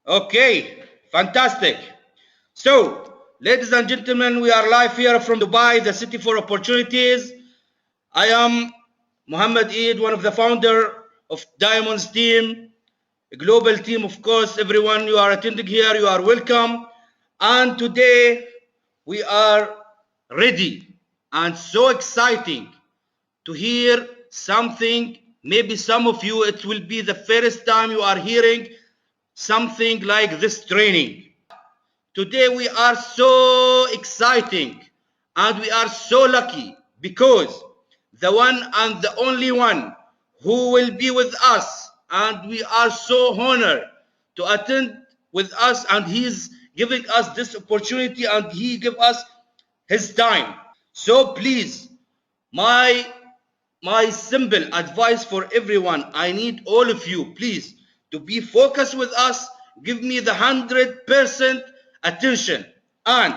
Okay, fantastic. So, ladies and gentlemen, we are live here from Dubai, the city for opportunities. I am Mohammed Eid, one of the founder of Diamonds team, a global team, of course. Everyone you are attending here, you are welcome. And today we are ready and so exciting to hear something. Maybe some of you, it will be the first time you are hearing something like this training. Today we are so exciting and we are so lucky because the one and the only one who will be with us, and we are so honored to attend with us, and he's giving us this opportunity and he give us his time. So please, my my simple advice for everyone, I need all of you, please, to be focused with us. Give me the 100% attention. And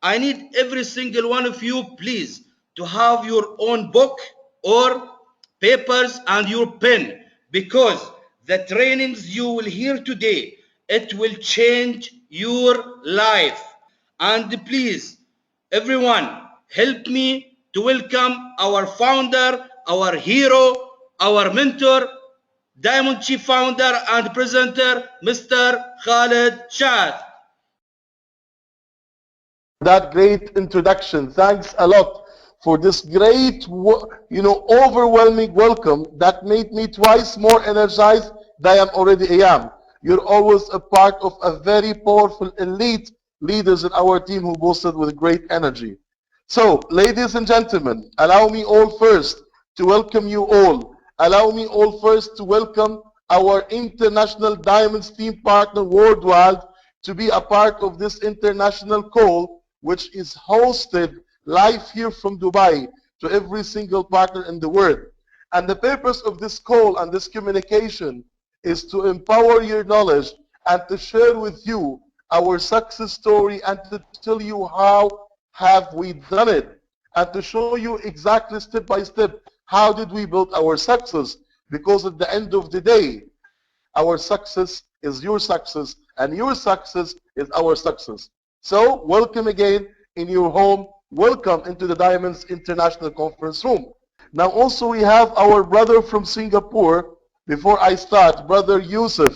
I need every single one of you, please, to have your own book or papers and your pen, because the trainings you will hear today, it will change your life. And please, everyone, help me to welcome our founder, our hero, our mentor, Diamond Chief Founder and Presenter, Mr. Khalid Shaath. That great introduction. Thanks a lot for this great, overwhelming welcome that made me twice more energized than I am already am. You're always a part of a very powerful elite leaders in our team who boasted with great energy. So, ladies and gentlemen, allow me all first to welcome you all. Allow me all first to welcome our international Diamonds team partner worldwide to be a part of this international call, which is hosted live here from Dubai to every single partner in the world. And the purpose of this call and this communication is to empower your knowledge and to share with you our success story and to tell you how have we done it and to show you exactly step by step how did we build our success, because at the end of the day our success is your success and your success is our success. So welcome again in your home. Welcome into the Diamonds International Conference Room. Now also we have our brother from Singapore. Before I start, brother Yusuf,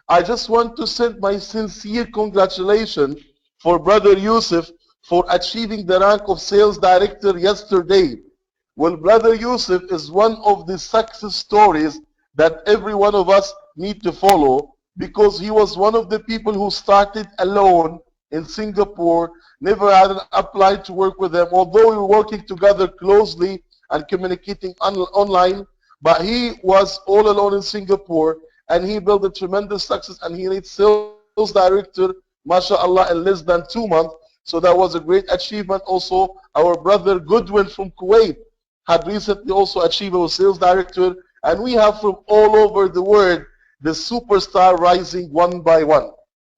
I just want to send my sincere congratulations for brother Yusuf for achieving the rank of sales director yesterday. Well, brother Yusuf is one of the success stories that every one of us need to follow, because he was one of the people who started alone in Singapore, never had applied to work with them, although we were working together closely and communicating online, but he was all alone in Singapore and he built a tremendous success and he reached sales director, mashallah, in less than 2 months. So that was a great achievement. Also, our brother Goodwin from Kuwait had recently also achieved a sales director, and we have from all over the world the superstar rising one by one.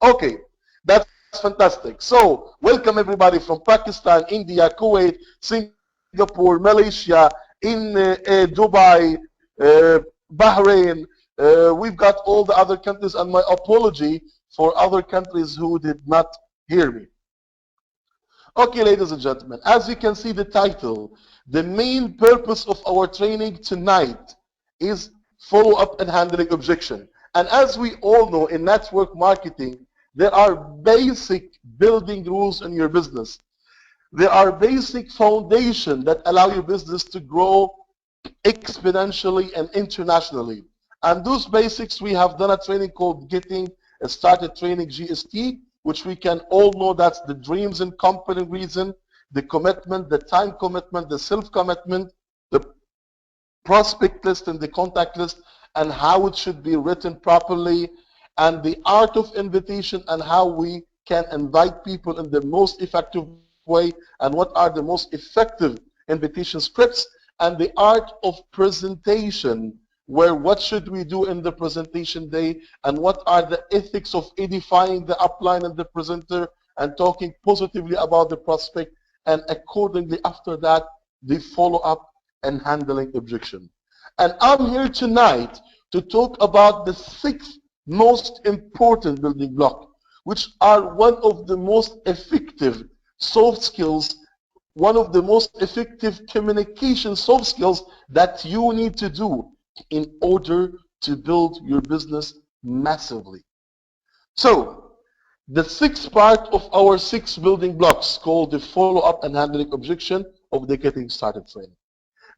Okay, that's fantastic. So, welcome everybody from Pakistan, India, Kuwait, Singapore, Malaysia, in Dubai, Bahrain. We've got all the other countries, and my apology for other countries who did not hear me. Okay, ladies and gentlemen, as you can see the title, the main purpose of our training tonight is follow-up and handling objection. And as we all know, in network marketing, there are basic building rules in your business. There are basic foundations that allow your business to grow exponentially and internationally. And those basics, we have done a training called Getting Started Training GST, which we can all know that's the dreams and company reason, the commitment, the time commitment, the self-commitment, the prospect list and the contact list, and how it should be written properly, and the art of invitation and how we can invite people in the most effective way, and what are the most effective invitation scripts, and the art of presentation, where what should we do in the presentation day, and what are the ethics of edifying the upline and the presenter and talking positively about the prospect, and accordingly after that the follow-up and handling objection. And I'm here tonight to talk about the 6 most important building block, which are one of the most effective soft skills, one of the most effective communication soft skills that you need to do in order to build your business massively. So, the sixth part of our six building blocks called the follow-up and handling objection of the getting started training.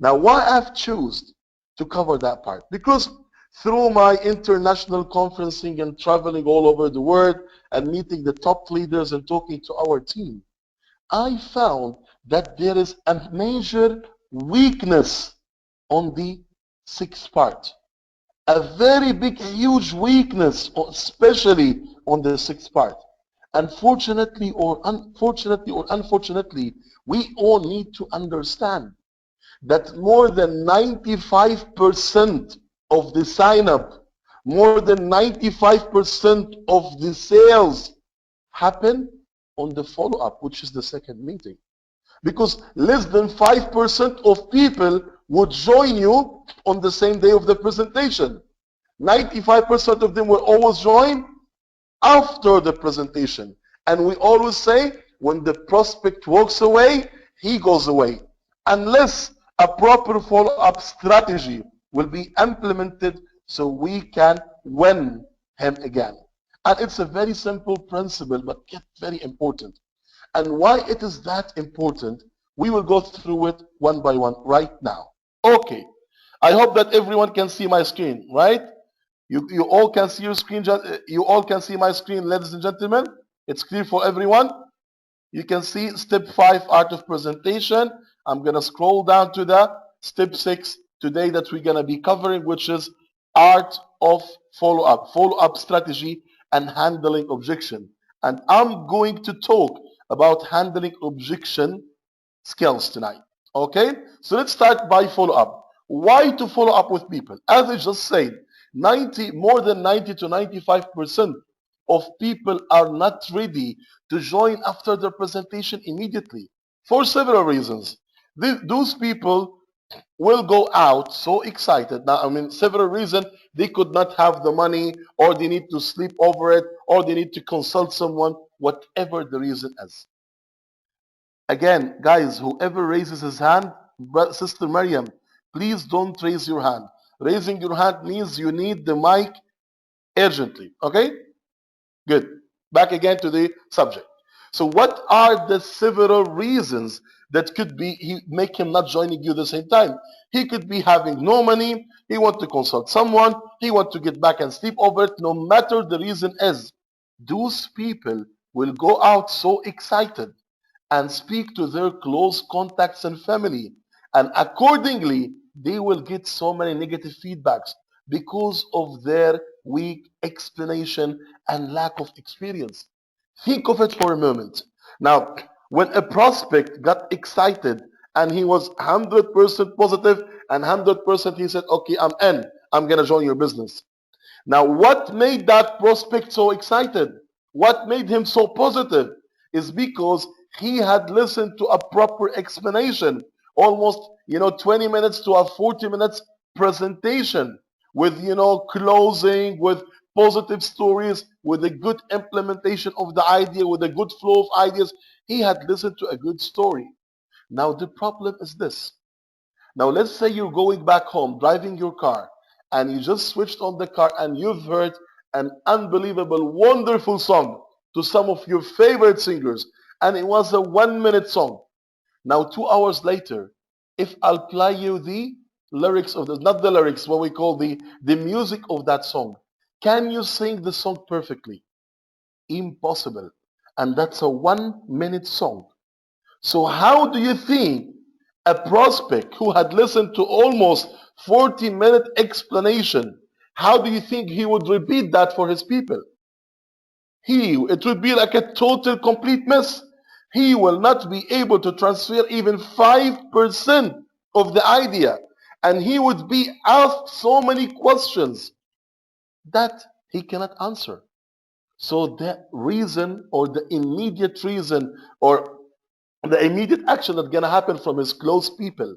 Now, why I've chosen to cover that part? Because through my international conferencing and traveling all over the world and meeting the top leaders and talking to our team, I found that there is a major weakness on the sixth part. A very big, huge weakness, especially on the sixth part. Unfortunately or unfortunately, we all need to understand that more than 95% of the sign up, more than 95% of the sales happen on the follow up, which is the second meeting. Because less than 5% of people would join you on the same day of the presentation. 95% of them will always join after the presentation. And we always say, when the prospect walks away, he goes away. Unless a proper follow-up strategy will be implemented so we can win him again. And it's a very simple principle, but yet very important. And why it is that important, we will go through it one by one right now. Okay. I hope that everyone can see my screen, right? You all can see your screen. You all can see my screen, ladies and gentlemen. It's clear for everyone. You can see step 5, art of presentation. I'm going to scroll down to the step 6 today that we're going to be covering, which is art of follow-up strategy and handling objection. And I'm going to talk about handling objection skills tonight. Okay? So let's start by follow-up. Why to follow up with people? As I just said, more than 90 to 95% of people are not ready to join after the presentation immediately for several reasons. Those people will go out so excited. Now, I mean, several reasons. They could not have the money, or they need to sleep over it, or they need to consult someone, whatever the reason is. Again, guys, whoever raises his hand, Sister Maryam, please don't raise your hand. Raising your hand means you need the mic urgently. Okay? Good. Back again to the subject. So what are the several reasons that could be make him not joining you at the same time? He could be having no money, he want to consult someone, he want to get back and sleep over it. No matter the reason is, those people will go out so excited and speak to their close contacts and family. And accordingly, they will get so many negative feedbacks because of their weak explanation and lack of experience. Think of it for a moment. Now, when a prospect got excited and he was 100% positive and 100% he said, okay, I'm in, I'm going to join your business. Now, what made that prospect so excited? What made him so positive is because he had listened to a proper explanation, almost, 20 minutes to a 40 minutes presentation with, closing, with positive stories, with a good implementation of the idea, with a good flow of ideas. He had listened to a good story. Now, the problem is this. Now, let's say you're going back home, driving your car, and you just switched on the car and you've heard an unbelievable, wonderful song to some of your favorite singers, and it was a 1-minute song. Now, 2 hours later, if I'll play you the lyrics of not the lyrics, what we call the music of that song, can you sing the song perfectly? Impossible. And that's a 1-minute song. So how do you think a prospect who had listened to almost 40-minute explanation, how do you think he would repeat that for his people? It would be like a total complete mess. He will not be able to transfer even 5% of the idea. And he would be asked so many questions that he cannot answer. So the reason, or the immediate reason, or the immediate action that's going to happen from his close people,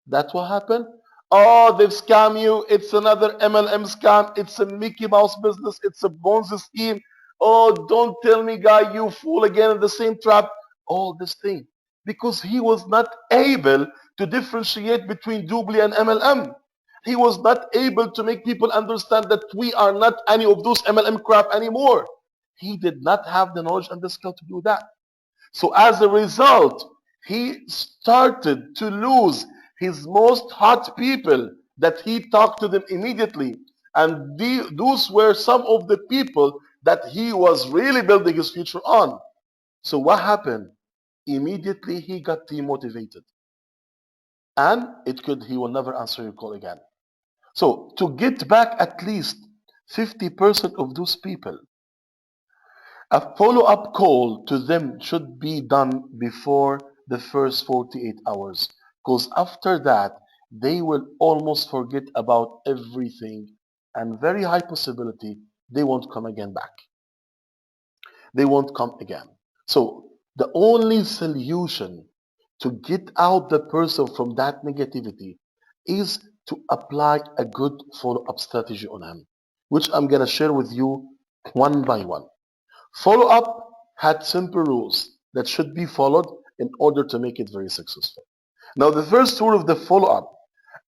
that's what happened. Oh, they've scammed you. It's another MLM scam. It's a Mickey Mouse business. It's a Ponzi scheme. Oh, don't tell me, guy, you fool again in the same trap. All this thing. Because he was not able to differentiate between Doobly and MLM. He was not able to make people understand that we are not any of those MLM crap anymore. He did not have the knowledge and the skill to do that. So as a result, he started to lose his most hot people that he talked to them immediately. And those were some of the people that he was really building his future on. So what happened? Immediately he got demotivated. And he will never answer your call again. So to get back at least 50% of those people, a follow-up call to them should be done before the first 48 hours, because after that, they will almost forget about everything, and very high possibility they won't come again back. They won't come again. So the only solution to get out the person from that negativity is to apply a good follow-up strategy on him, which I'm going to share with you one by one. Follow-up had simple rules that should be followed in order to make it very successful. Now, the first rule of the follow-up,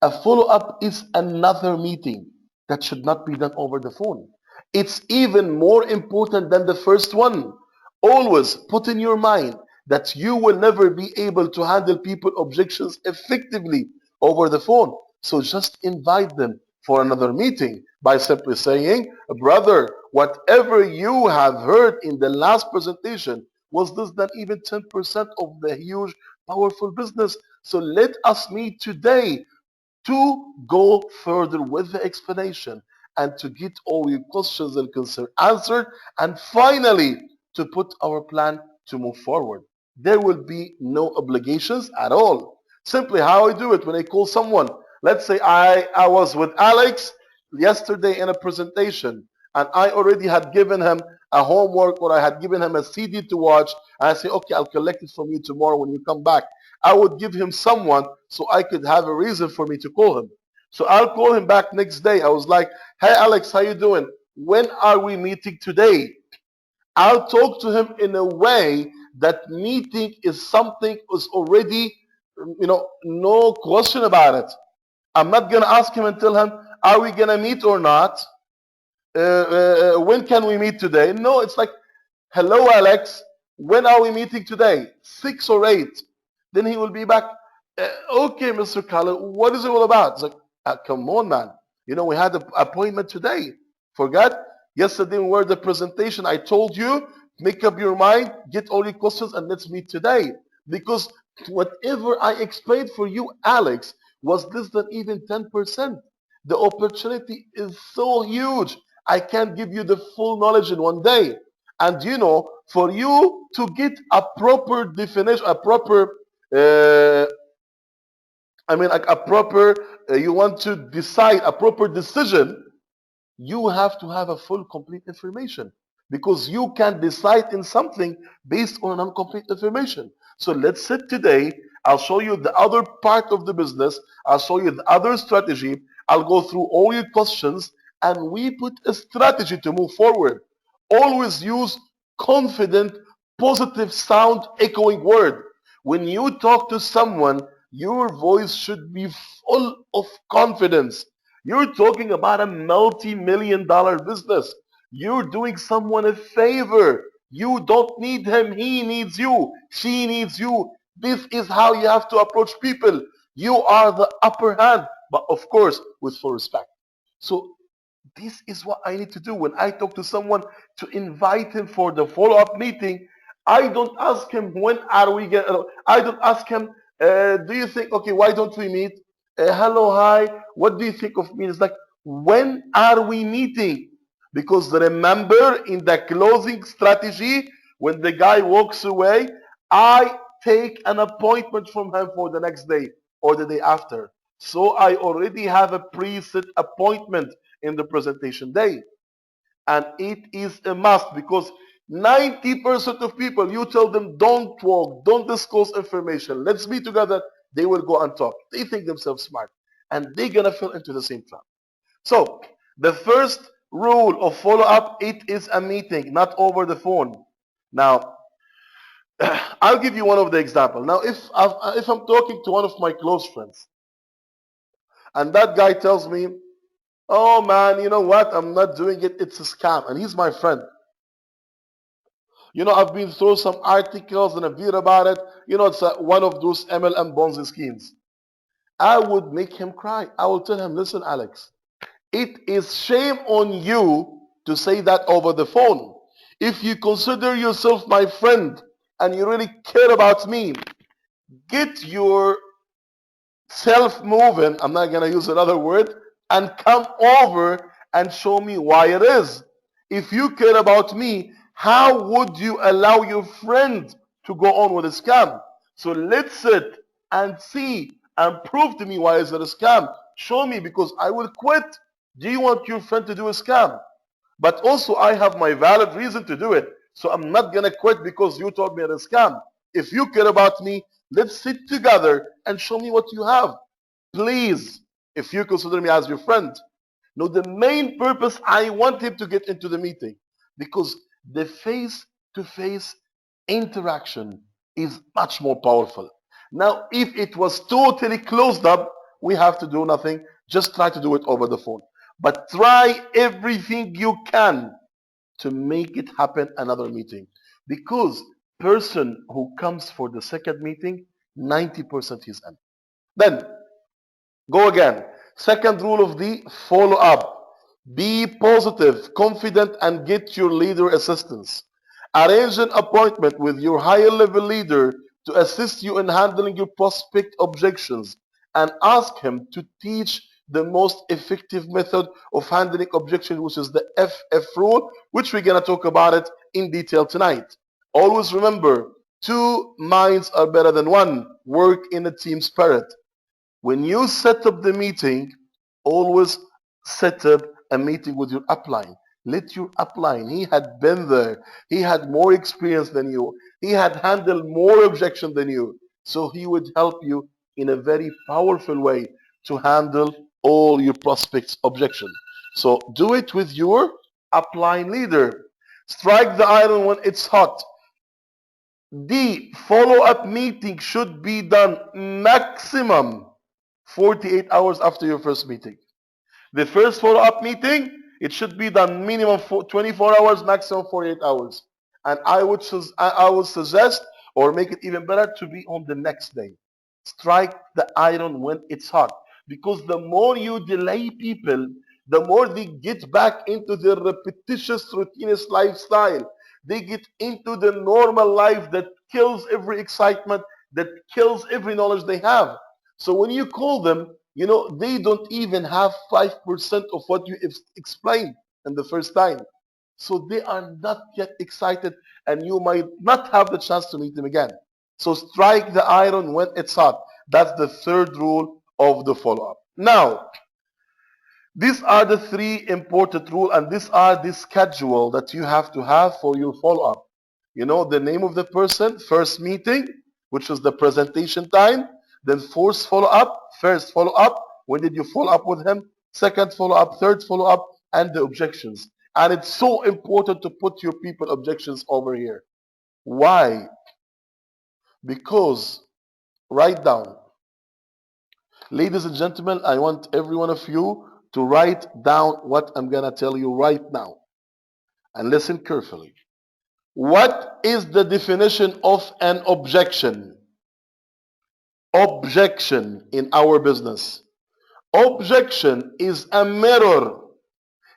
a follow-up is another meeting that should not be done over the phone. It's even more important than the first one. Always put in your mind that you will never be able to handle people objections effectively over the phone. So just invite them for another meeting by simply saying, brother, whatever you have heard in the last presentation was this than even 10% of the huge powerful business. So let us meet today to go further with the explanation and to get all your questions and concerns answered, and finally to put our plan to move forward. There will be no obligations at all. Simply how I do it when I call someone. Let's say I was with Alex yesterday in a presentation and I already had given him a homework or I had given him a CD to watch, and I say, okay, I'll collect it from you tomorrow when you come back. I would give him someone so I could have a reason for me to call him. So I'll call him back next day. I was like, hey Alex, how you doing? When are we meeting today? I'll talk to him in a way that meeting is something is already, no question about it. I'm not gonna ask him and tell him, are we gonna meet or not? When can we meet today? No, it's like, hello, Alex. When are we meeting today? 6 or 8. Then he will be back. Okay, Mr. Khalid, what is it all about? It's like, come on, man. We had an appointment today. Forgot? Yesterday we were at the presentation. I told you, make up your mind, get all your questions, and let's meet today. Because whatever I explained for you, Alex, was less than even 10%. The opportunity is so huge. I can't give you the full knowledge in one day. And for you to get a proper definition, a proper, like a proper, you want to decide a proper decision, you have to have a full, complete information because you can decide in something based on incomplete information. So let's sit today. I'll show you the other part of the business. I'll show you the other strategy. I'll go through all your questions and we put a strategy to move forward. Always use confident, positive sound, echoing word. When you talk to someone, your voice should be full of confidence. You're talking about a multi-million dollar business. You're doing someone a favor. You don't need him. He needs you. She needs you. This is how you have to approach people. You are the upper hand, but of course, with full respect. So this is what I need to do when I talk to someone to invite him for the follow-up meeting. I don't ask him when are we going. I don't ask him. Do you think? Okay, why don't we meet? Hello, hi. What do you think of me? It's like, when are we meeting? Because remember, in the closing strategy, when the guy walks away, I take an appointment from him for the next day or the day after. So I already have a preset appointment in the presentation day. And it is a must because 90% of people, you tell them don't talk, don't disclose information, let's be together, they will go and talk. They think themselves smart. and they're gonna fall into the same trap. So the first rule of follow-up, it is a meeting, not over the phone. Now, I'll give you one of the examples. Now, if I'm talking to one of my close friends, and that guy tells me, "Oh man, you know what? I'm not doing it. It's a scam," and he's my friend. I've been through some articles and I've read about it. It's one of those MLM Ponzi schemes. I would make him cry. I will tell him, "Listen, Alex, it is shame on you to say that over the phone. If you consider yourself my friend and you really care about me, get your self moving, I'm not going to use another word, and come over and show me why it is. If you care about me, how would you allow your friend to go on with a scam? So let's sit and see and prove to me why is it a scam. Show me, because I will quit. Do you want your friend to do a scam? But also I have my valid reason to do it. So I'm not going to quit because you told me it's a scam. If you care about me, let's sit together and show me what you have. Please, if you consider me as your friend." No, the main purpose, I want him to get into the meeting because the face-to-face interaction is much more powerful. Now, if it was totally closed up, we have to do nothing. Just try to do it over the phone. But try everything you can to make it happen another meeting. Because person who comes for the second meeting, 90% is in. Then go again. Second rule of the follow up. Be positive, confident, and get your leader assistance. Arrange an appointment with your higher level leader to assist you in handling your prospect objections and ask him to teach the most effective method of handling objections, which is the FF rule, which we're going to talk about it in detail tonight. Always remember, two minds are better than one. Work in a team spirit. When you set up the meeting, always set up a meeting with your upline. Let your upline, he had been there. He had more experience than you. He had handled more objection than you. So he would help you in a very powerful way to handle all your prospects' objection. So do it with your upline leader. Strike the iron when it's hot. The follow-up meeting should be done maximum 48 hours after your first meeting. The first follow-up meeting, it should be done minimum 24 hours, maximum 48 hours. And I would suggest, or make it even better, to be on the next day. Strike the iron when it's hot. Because the more you delay people, the more they get back into their repetitious, routinous lifestyle. They get into the normal life that kills every excitement, that kills every knowledge they have. So when you call them, they don't even have 5% of what you explained in the first time. So they are not yet excited and you might not have the chance to meet them again. So strike the iron when it's hot. That's the third rule of the follow-up. Now, these are the three important rules and these are the schedule that you have to have for your follow-up. The name of the person, first meeting, which is the presentation time, then first follow-up, when did you follow up with him, second follow-up, third follow-up, and the objections. And it's so important to put your people objections over here. Why? Because, write down. Ladies and gentlemen, I want every one of you to write down what I'm going to tell you right now. And listen carefully. What is the definition of an objection? Objection in our business. Objection is a mirror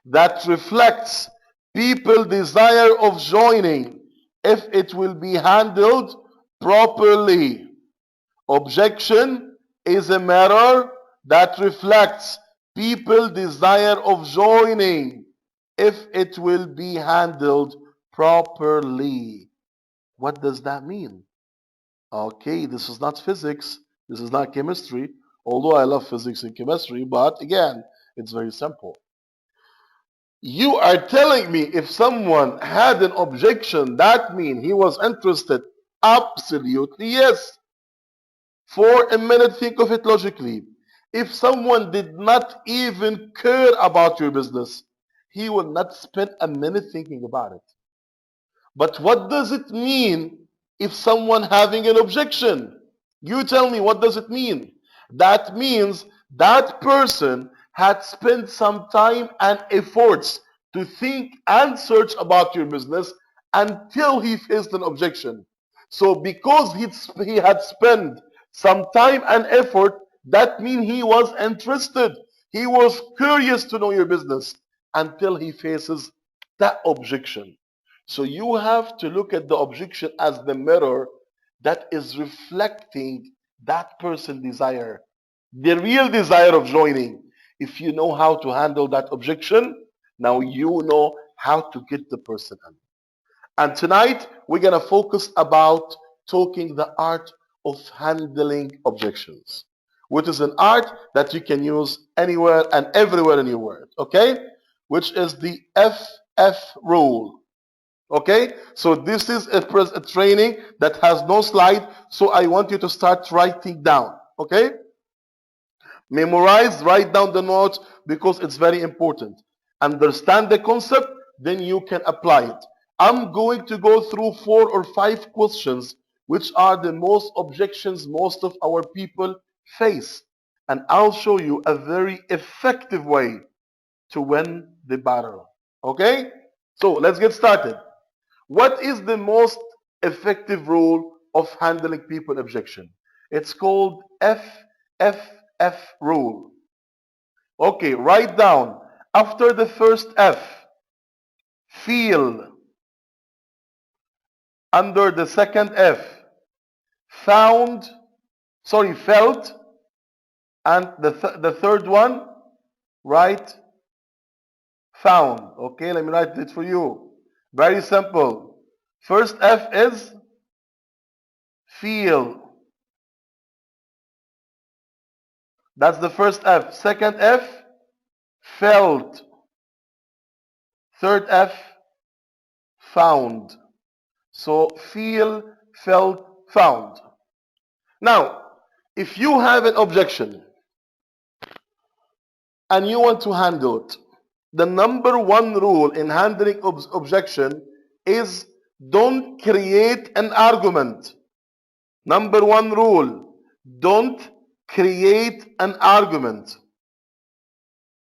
that reflects people's desire of joining if it will be handled properly. Objection is a mirror that reflects people's desire of joining if it will be handled properly. What does that mean? Okay, this is not physics, this is not chemistry, although I love physics and chemistry, but again, it's very simple. You are telling me if someone had an objection, that means he was interested? Absolutely yes. For a minute, think of it logically. If someone did not even care about your business, he will not spend a minute thinking about it. But what does it mean if someone having an objection? You tell me, what does it mean? That means that person had spent some time and efforts to think and search about your business until he faced an objection. So because he had spent some time and effort, that means he was interested. He was curious to know your business until he faces that objection. So you have to look at the objection as the mirror that is reflecting that person's desire, the real desire of joining. If you know how to handle that objection, now you know how to get the person in. And tonight we're gonna focus about talking the art of handling objections, which is an art that you can use anywhere and everywhere in your world, okay? Which is the FF rule. Okay, so this is a training that has no slide, so I want you to start writing down. Okay, memorize, write down the notes because it's very important. Understand the concept, then you can apply it. I'm going to go through 4 or 5 questions which are the most objections most of our people face, and I'll show you a very effective way to win the battle. Okay, so let's get started. What is the most effective rule of handling people objection? It's called FFF rule. Okay, write down after the first F, feel. Under the second F, found, sorry, felt. And the third one, write found. Okay, let me write it for you. Very simple. First F is feel. That's the first F. Second F, felt. Third F, found. So feel, felt, found. Now, if you have an objection and you want to handle it, the number one rule in handling objection is don't create an argument. Number one rule, don't create an argument.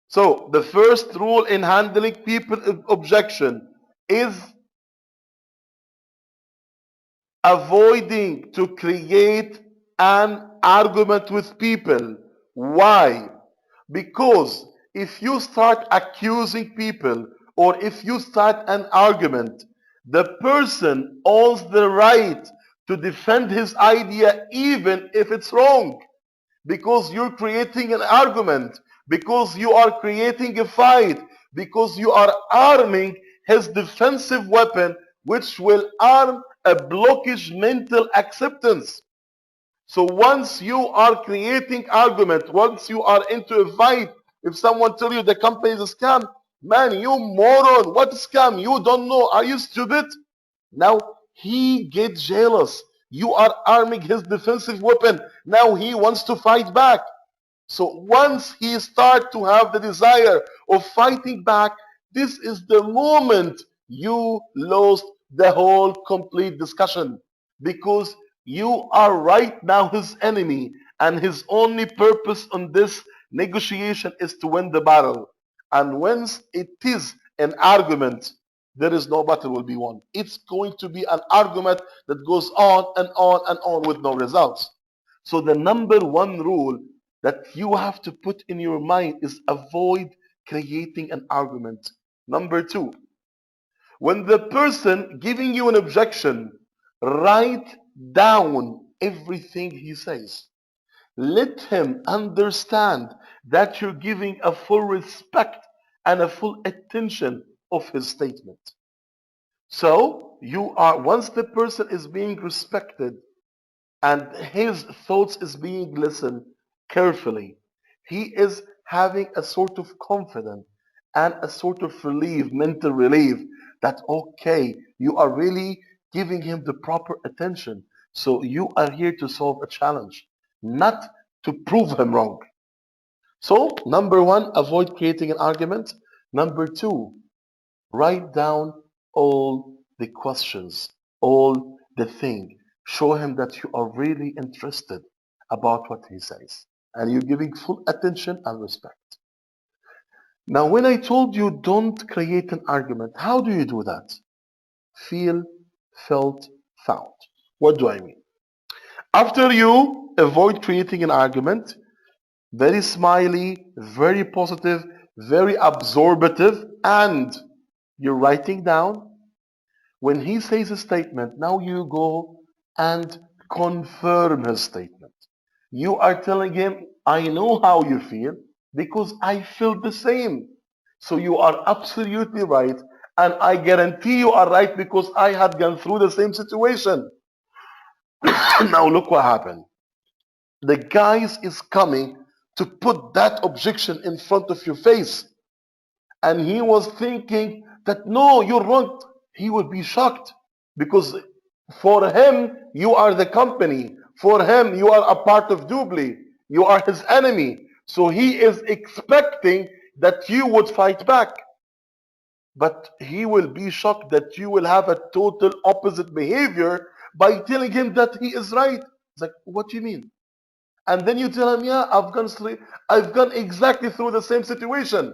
So the first rule in handling people objection is avoiding to create an argument with people. Why? Because if you start accusing people or if you start an argument, the person owns the right to defend his idea even if it's wrong, because you're creating an argument, because you are creating a fight, because you are arming his defensive weapon, which will arm a blockage mental acceptance. So once you are creating argument, once you are into a fight, if someone tell you the company is a scam, man, you moron, what scam? You don't know, are you stupid? Now he gets jealous. You are arming his defensive weapon. Now he wants to fight back. So once he start to have the desire of fighting back, this is the moment you lost the whole complete discussion, because you are right now his enemy and his only purpose on this negotiation is to win the battle. And once it is an argument, there is no battle will be won. It's going to be an argument that goes on and on and on with no results. So the number one rule that you have to put in your mind is avoid creating an argument. Number two, when the person giving you an objection, write down everything he says. Let him understand that you're giving a full respect and a full attention of his statement. So you are, once the person is being respected and his thoughts is being listened carefully, he is having a sort of confidence and a sort of relief, mental relief, that okay, you are really giving him the proper attention. So you are here to solve a challenge, not to prove him wrong. So, number one, avoid creating an argument. Number two, write down all the questions, all the thing. Show him that you are really interested about what he says and you're giving full attention and respect. Now, when I told you don't create an argument, how do you do that? Feel, felt, found. What do I mean? After you avoid creating an argument, very smiley, very positive, very absorbative, and you're writing down. When he says a statement, now you go and confirm his statement. You are telling him, I know how you feel because I feel the same. So you are absolutely right. And I guarantee you are right because I had gone through the same situation. Now look what happened. The guys is coming to put that objection in front of your face. And he was thinking that no, you're wrong. He would be shocked because for him, you are the company. For him, you are a part of Doobly. You are his enemy. So he is expecting that you would fight back. But he will be shocked that you will have a total opposite behavior by telling him that he is right. It's like, what do you mean? And then you tell him, yeah, I've gone exactly through the same situation.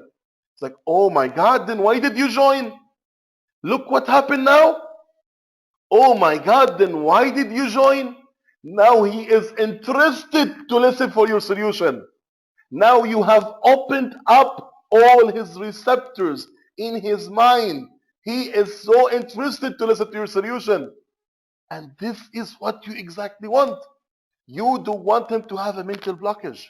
It's like, oh my God, then why did you join? Look what happened now. Oh my God, then why did you join? Now he is interested to listen for your solution. Now you have opened up all his receptors in his mind. He is so interested to listen to your solution. And this is what you exactly want. You don't want him to have a mental blockage.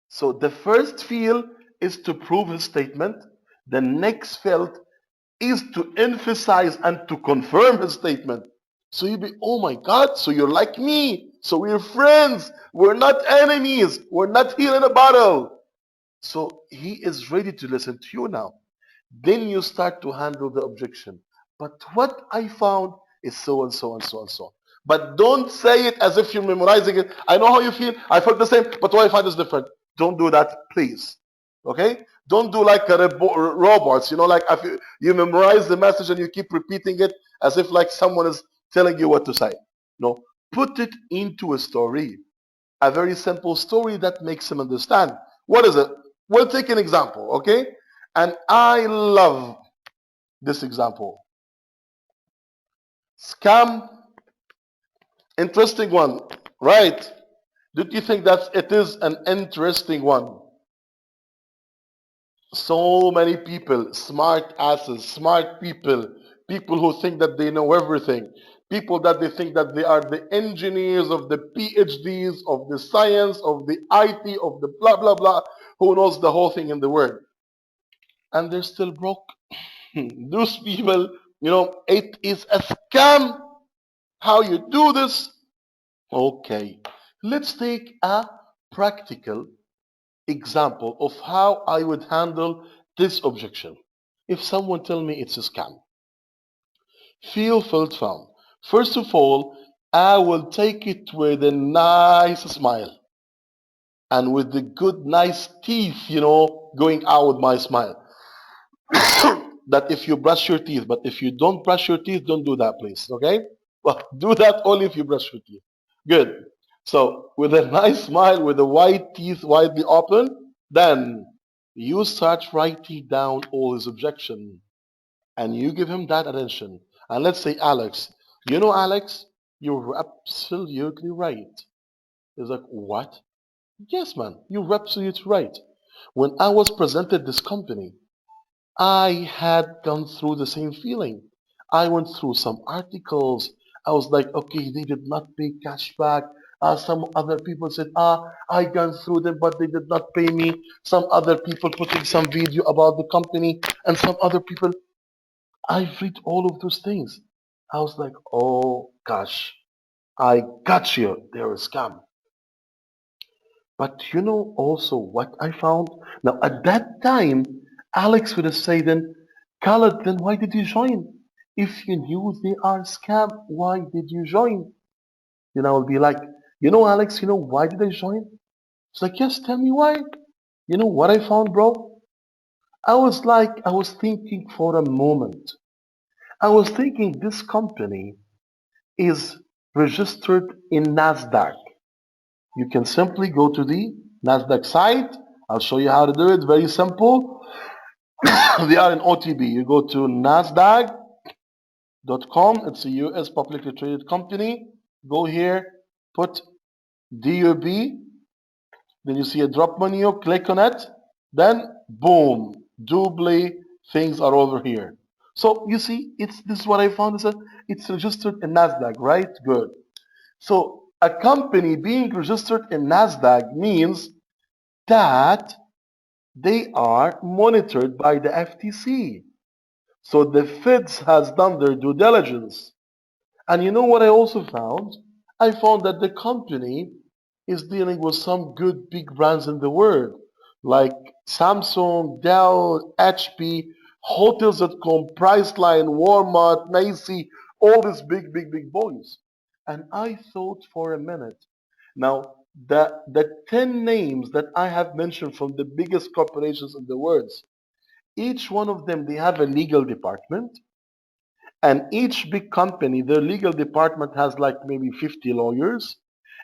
So the first field is to prove his statement. The next field is to emphasize and to confirm his statement. So you be, oh my God, so you're like me. So we're friends. We're not enemies. We're not here in a battle. So he is ready to listen to you now. Then you start to handle the objection. But what I found is so and so and so and so. But don't say it as if you're memorizing it. I know how you feel. I felt the same, but what I find is different. Don't do that, please. Okay? Don't do like a robots. You know, like if you memorize the message and you keep repeating it as if like someone is telling you what to say. No, put it into a story. A very simple story that makes him understand. What is it? We'll take an example, okay? And I love this example. Scam, interesting one, right? Do you think that it is an interesting one? So many people, smart asses, smart people, people who think that they know everything, people that they think that they are the engineers of the PhDs, of the science, of the IT, of the blah, blah, blah, who knows the whole thing in the world. And they're still broke. Those people, it is a scam. How you do this? Okay, let's take a practical example of how I would handle this objection. If someone tell me it's a scam, feel felt found. First of all, I will take it with a nice smile and with the good nice teeth, going out with my smile. That if you brush your teeth, but if you don't brush your teeth, don't do that, please. Okay? Well, do that only if you brush your teeth. Good. So, with a nice smile, with the white teeth widely open, then you start writing down all his objection, and you give him that attention. And let's say, Alex, Alex, you're absolutely right. He's like, what? Yes, man, you're absolutely right. When I was presented this company, I had gone through the same feeling. I went through some articles. I was like, okay, they did not pay cash back. Some other people said, I gone through them, but they did not pay me. Some other people putting some video about the company, and some other people. I've read all of those things. I was like, oh gosh, I got you. They're a scam. But you know also what I found? Now at that time, Alex would have said then, Khalid, then why did you join? If you knew they are scam, why did you join? Then I would be like, Alex, why did I join? It's like, yes, tell me why. You know what I found, bro? I was thinking for a moment. I was thinking this company is registered in NASDAQ. You can simply go to the NASDAQ site. I'll show you how to do it. Very simple. They are in OTB. You go to NASDAQ.com. It's a US publicly traded company. Go here, put DUB. Then you see a drop menu. Click on it. Then, boom, doubly things are over here. So you see, this is what I found. It's registered in NASDAQ, right? Good. So a company being registered in NASDAQ means that they are monitored by the FTC. So the Feds has done their due diligence. And you know what I also found? I found that the company is dealing with some good big brands in the world, like Samsung, Dell, HP, Hotels.com, Priceline, Walmart, Macy, all these big boys. And I thought for a minute, now the 10 names that I have mentioned from the biggest corporations in the world, each one of them, they have a legal department, and each big company, their legal department has like maybe 50 lawyers,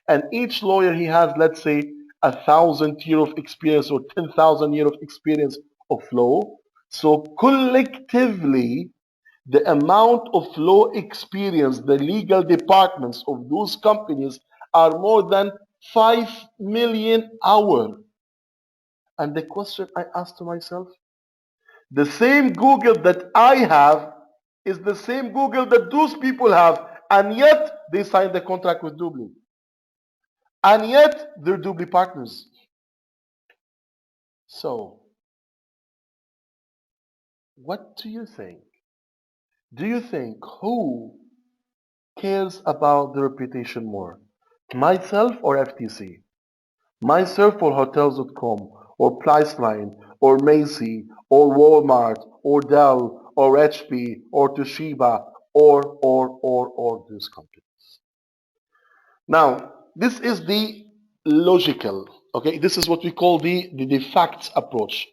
and each lawyer he has, let's say, 1,000 year of experience or 10,000 year of experience of law. So collectively, the amount of law experience the legal departments of those companies are more than 5 million hours. And the question I asked to myself, the same Google that I have is the same Google that those people have, and yet they signed the contract with Doobly. And yet they're Doobly partners. So, what do you think? Do you think who cares about the reputation more? Myself or FTC? Myself or Hotels.com or Priceline or Macy or Walmart or Dell or HP or Toshiba or these companies. Now, this is the logical, okay? This is what we call the facts approach.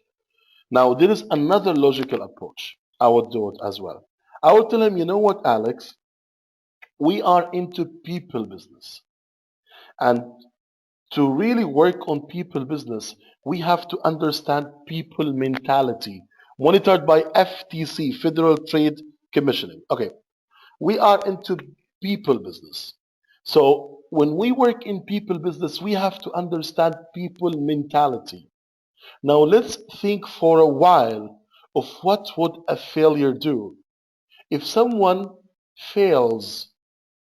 Now, there is another logical approach. I would do it as well. I would tell him, you know what, Alex? We are into people business. And to really work on people business, we have to understand people mentality, monitored by FTC, Federal Trade Commissioning. Okay, we are into people business. So when we work in people business, we have to understand people mentality. Now let's think for a while of what would a failure do. If someone fails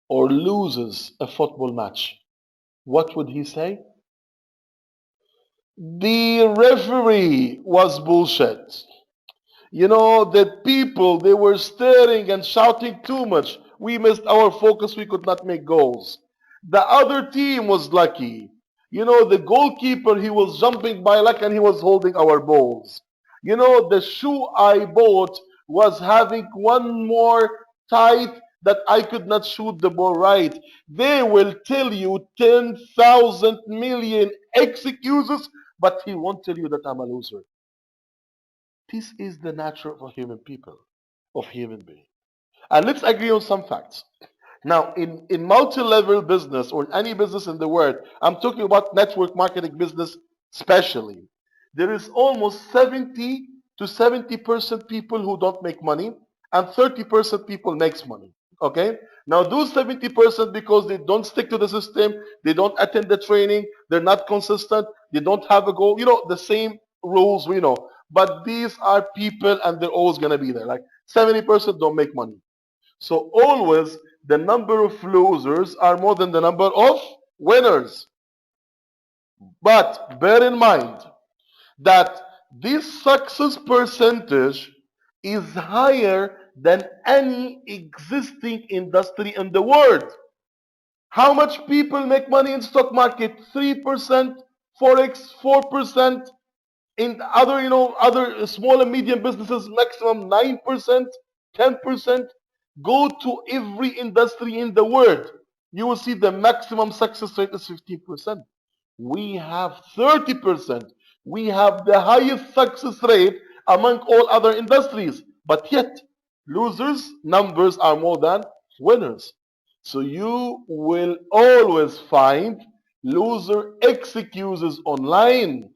or loses a football match, what would he say? The referee was bullshit. You know, the people, they were staring and shouting too much. We missed our focus. We could not make goals. The other team was lucky. You know, the goalkeeper, he was jumping by luck and he was holding our balls. You know, the shoe I bought was having one more tight that I could not shoot the ball right. They will tell you 10,000 million excuses, but he won't tell you that I'm a loser. This is the nature of human people, of human being. And let's agree on some facts. Now, in multi-level business or any business in the world, I'm talking about network marketing business especially, there is almost 70 to 70% people who don't make money and 30% people makes money. Okay? Now those 70% because they don't stick to the system, they don't attend the training, they're not consistent, they don't have a goal, you know, the same rules we know. But these are people and they're always gonna be there. Like 70% don't make money. So always the number of losers are more than the number of winners. But bear in mind that this success percentage is higher than any existing industry in the world. How much people make money in stock market? 3%, forex 4%, in other, you know, other small and medium businesses maximum 9%, 10%. Go to every industry in the world, you will see the maximum success rate is 15%. We have 30%. We have the highest success rate among all other industries, but yet losers numbers are more than winners. So you will always find loser excuses online.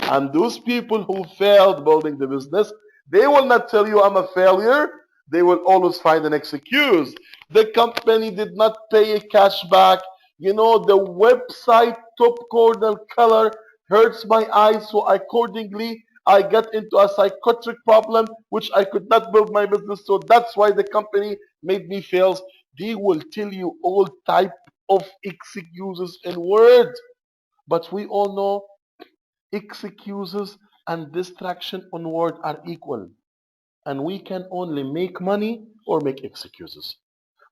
And those people who failed building the business, they will not tell you I'm a failure. They will always find an excuse. The company did not pay a cashback. You know, the website top corner color hurts my eyes, so accordingly, I got into a psychotic problem, which I could not build my business. So that's why the company made me fail. They will tell you all type of excuses and words. But we all know excuses and distraction on word are equal. And we can only make money or make excuses.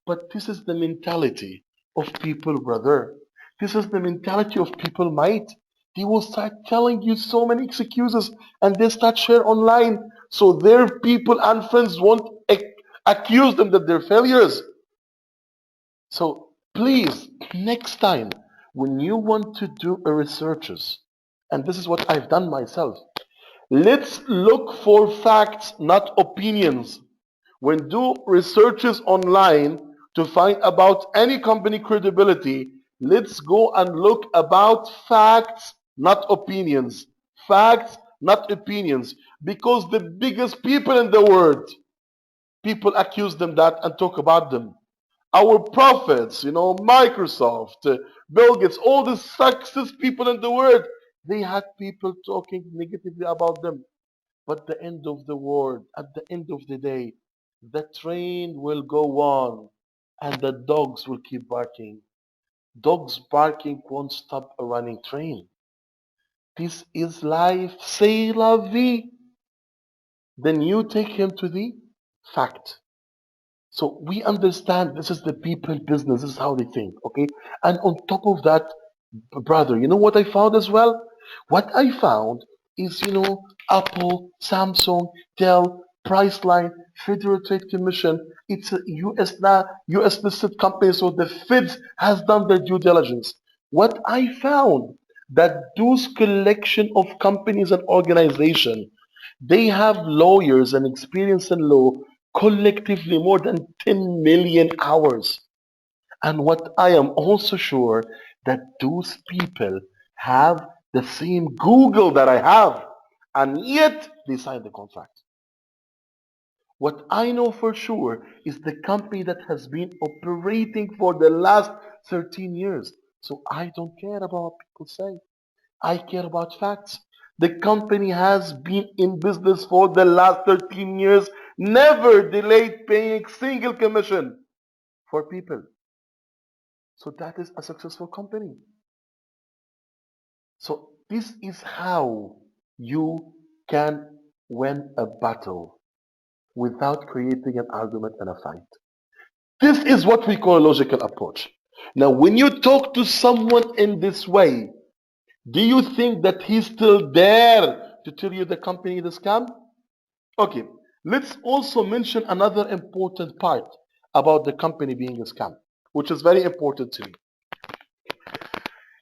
But this is the mentality of people, brother. This is the mentality of people, mate. They will start telling you so many excuses and they start share online. So their people and friends won't accuse them that they're failures. So please, next time when you want to do a researches, and this is what I've done myself, let's look for facts, not opinions. When do researches online to find about any company credibility, let's go and look about facts, not opinions. Facts, not opinions. Because the biggest people in the world, people accuse them that and talk about them. Our prophets, Microsoft, Bill Gates, all the success people in the world, they had people talking negatively about them. But the end of the world, at the end of the day, the train will go on and the dogs will keep barking. Dogs barking won't stop a running train. This is life. C'est la vie. Then you take him to the fact. So we understand this is the people business. This is how they think. Okay. And on top of that, brother, you know what I found as well? What I found is, Apple, Samsung, Dell, Priceline, Federal Trade Commission. It's a US listed company, so the Feds has done their due diligence. What I found that those collection of companies and organization, they have lawyers and experience in law collectively more than 10 million hours. And what I am also sure that those people have the same Google that I have, and yet they signed the contract. What I know for sure is the company that has been operating for the last 13 years. So I don't care about what people say. I care about facts. The company has been in business for the last 13 years, never delayed paying a single commission for people. So that is a successful company. So this is how you can win a battle without creating an argument and a fight. This is what we call a logical approach. Now, when you talk to someone in this way, do you think that he's still there to tell you the company is a scam? Okay, let's also mention another important part about the company being a scam, which is very important to me.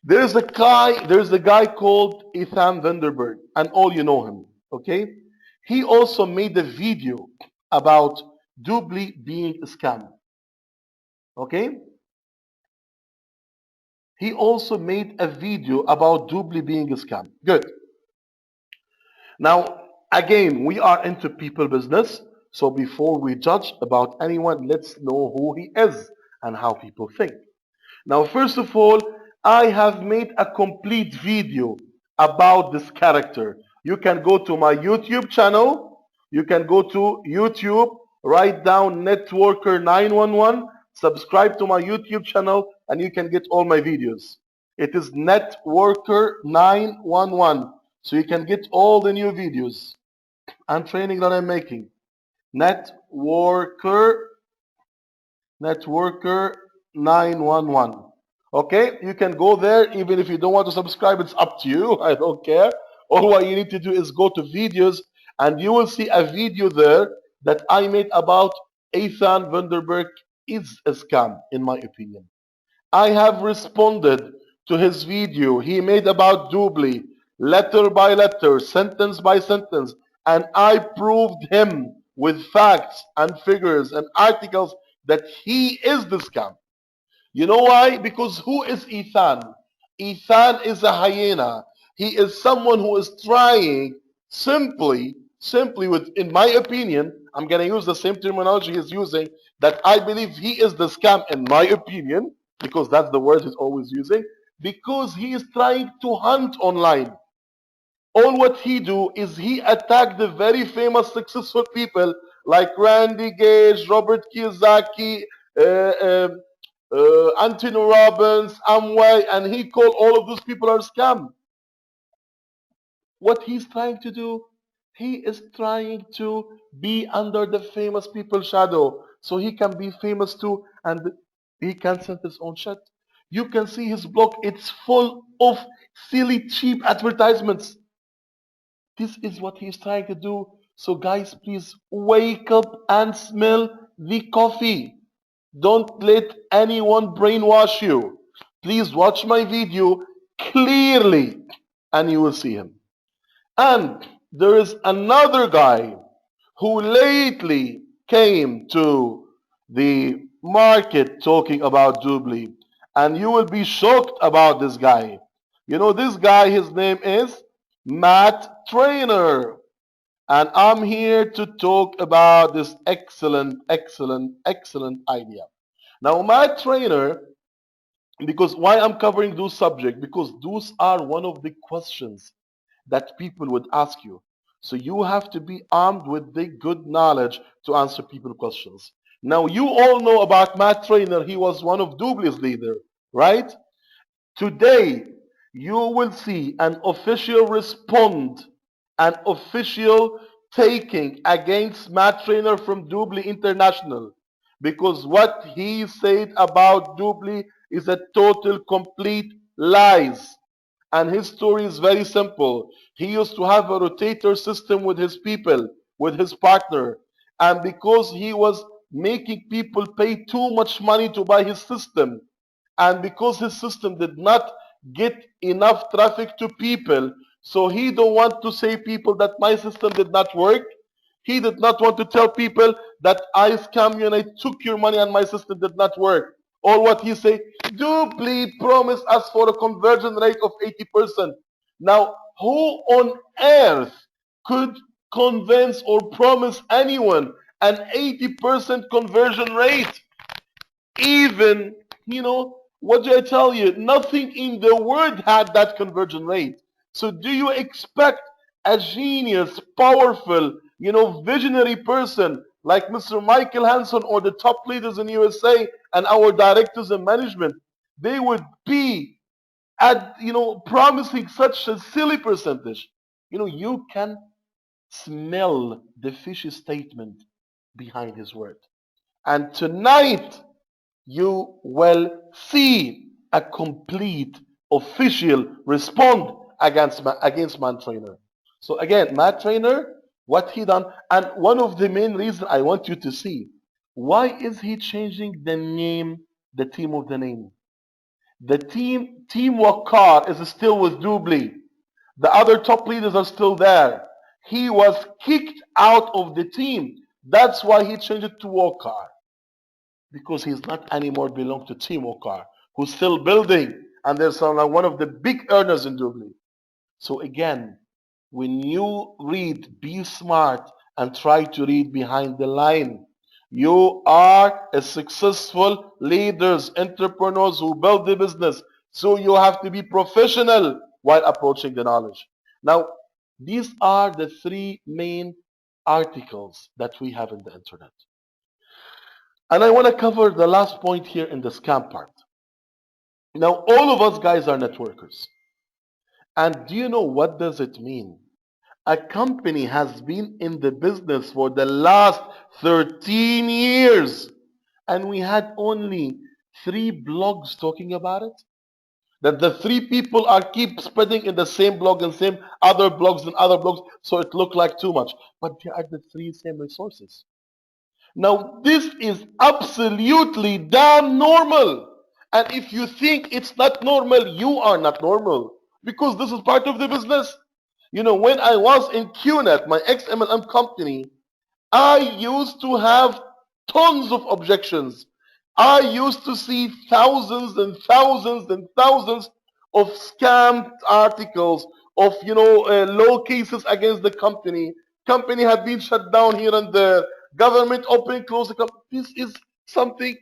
There's a guy called Ethan Vanderberg, and all you know him, okay? He also made a video about Doobly being a scam, okay? He also made a video about Doobly being a scam. Good. Now, again, we are into people business, so before we judge about anyone, let's know who he is and how people think. Now, first of all, I have made a complete video about this character. You can go to my YouTube channel. You can go to YouTube, write down Networker 911, subscribe to my YouTube channel, and you can get all my videos. It is Networker 911. So you can get all the new videos and training that I'm making. Networker 911. Okay, you can go there even if you don't want to subscribe. It's up to you. I don't care. All what you need to do is go to videos and you will see a video there that I made about Ethan Vanderberg is a scam, in my opinion. I have responded to his video he made about Doobly. letter by letter, sentence by sentence, and I proved him with facts and figures and articles that he is the scam. You know why? Because who is Ethan? Ethan is a hyena. He is someone who is trying simply with, in my opinion, I'm going to use the same terminology he's using, that I believe he is the scam, in my opinion, because that's the word he's always using, because he is trying to hunt online. All what he do is he attack the very famous successful people like Randy Gage, Robert Kiyosaki, Anthony Robbins, Amway, and he called all of those people are scam. What he's trying to do, he is trying to be under the famous people's shadow so he can be famous too and he can send his own shit. You can see his blog, it's full of silly, cheap advertisements. This is what he's trying to do. So, guys, please wake up and smell the coffee. Don't let anyone brainwash you. Please watch my video clearly and you will see him. And there is another guy who lately came to the market talking about Jubilee. And you will be shocked about this guy. You know, this guy, his name is Matt Trainer. And I'm here to talk about this excellent idea. Now, Matt Trainer, because why I'm covering those subjects, because those are one of the questions that people would ask you. So you have to be armed with the good knowledge to answer people questions. Now you all know about Matt Trainer. He was one of Dublin's leader, right? Today you will see an official response, an official taking against Matt Trainer from Dublin International, because what he said about Dublin is a total complete lies. And his story is very simple. He used to have a rotator system with his people, with his partner. And because he was making people pay too much money to buy his system, and because his system did not get enough traffic to people, so he don't want to say people that my system did not work. He did not want to tell people that I scam you and I took your money and my system did not work. Or what he say, do please promise us for a conversion rate of 80%. Now, who on earth could convince or promise anyone an 80% conversion rate? Even, what do I tell you? Nothing in the world had that conversion rate. So do you expect a genius, powerful, visionary person like Mr. Michael Hansen or the top leaders in USA and our directors and management, they would be promising such a silly percentage? You can smell the fishy statement behind his word. And tonight, you will see a complete official response against Matt Trainer. So again, Matt Trainer, what he done, and one of the main reasons I want you to see, why is he changing the name, the team of the name? The team Wakar is still with Dubli. The other top leaders are still there. He was kicked out of the team. That's why he changed it to Wakar, because he's not anymore belong to Team Okar, who's still building, and there's one of the big earners in Dublin. So again, when you read, be smart and try to read behind the line. You are a successful leaders, entrepreneurs who build the business. So you have to be professional while approaching the knowledge. Now, these are the three main articles that we have in the internet. And I want to cover the last point here in the scam part. Now, all of us guys are networkers. And do you know what does it mean? A company has been in the business for the last 13 years. And we had only 3 blogs talking about it. That the 3 people are keep spreading in the same blog and same other blogs and other blogs. So it looked like too much. But they are the 3 same resources. Now, this is absolutely damn normal. And if you think it's not normal, you are not normal. because this is part of the business. When I was in QNet, my ex-MLM company, I used to have tons of objections. I used to see thousands and thousands and thousands of scam articles of law cases against the company. Company had been shut down here and there. Government open, close the company. This is something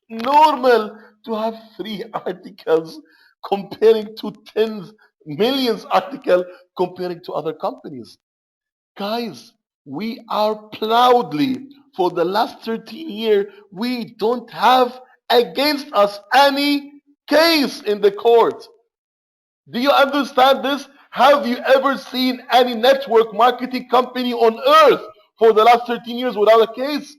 normal to have three articles comparing to tens, millions article comparing to other companies. Guys, we are proudly, for the last 13 years, we don't have against us any case in the court. Do you understand this? Have you ever seen any network marketing company on earth for the last 13 years without a case?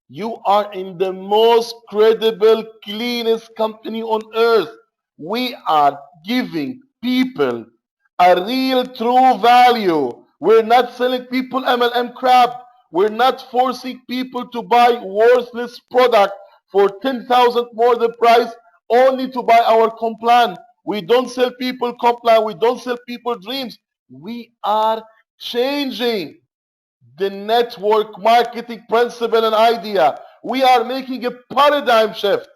You are in the most credible, cleanest company on earth. We are giving people a real, true value. We're not selling people MLM crap. We're not forcing people to buy worthless product for 10,000 more the price only to buy our complan. We don't sell people complan. We don't sell people dreams. We are changing the network marketing principle and idea. We are making a paradigm shift.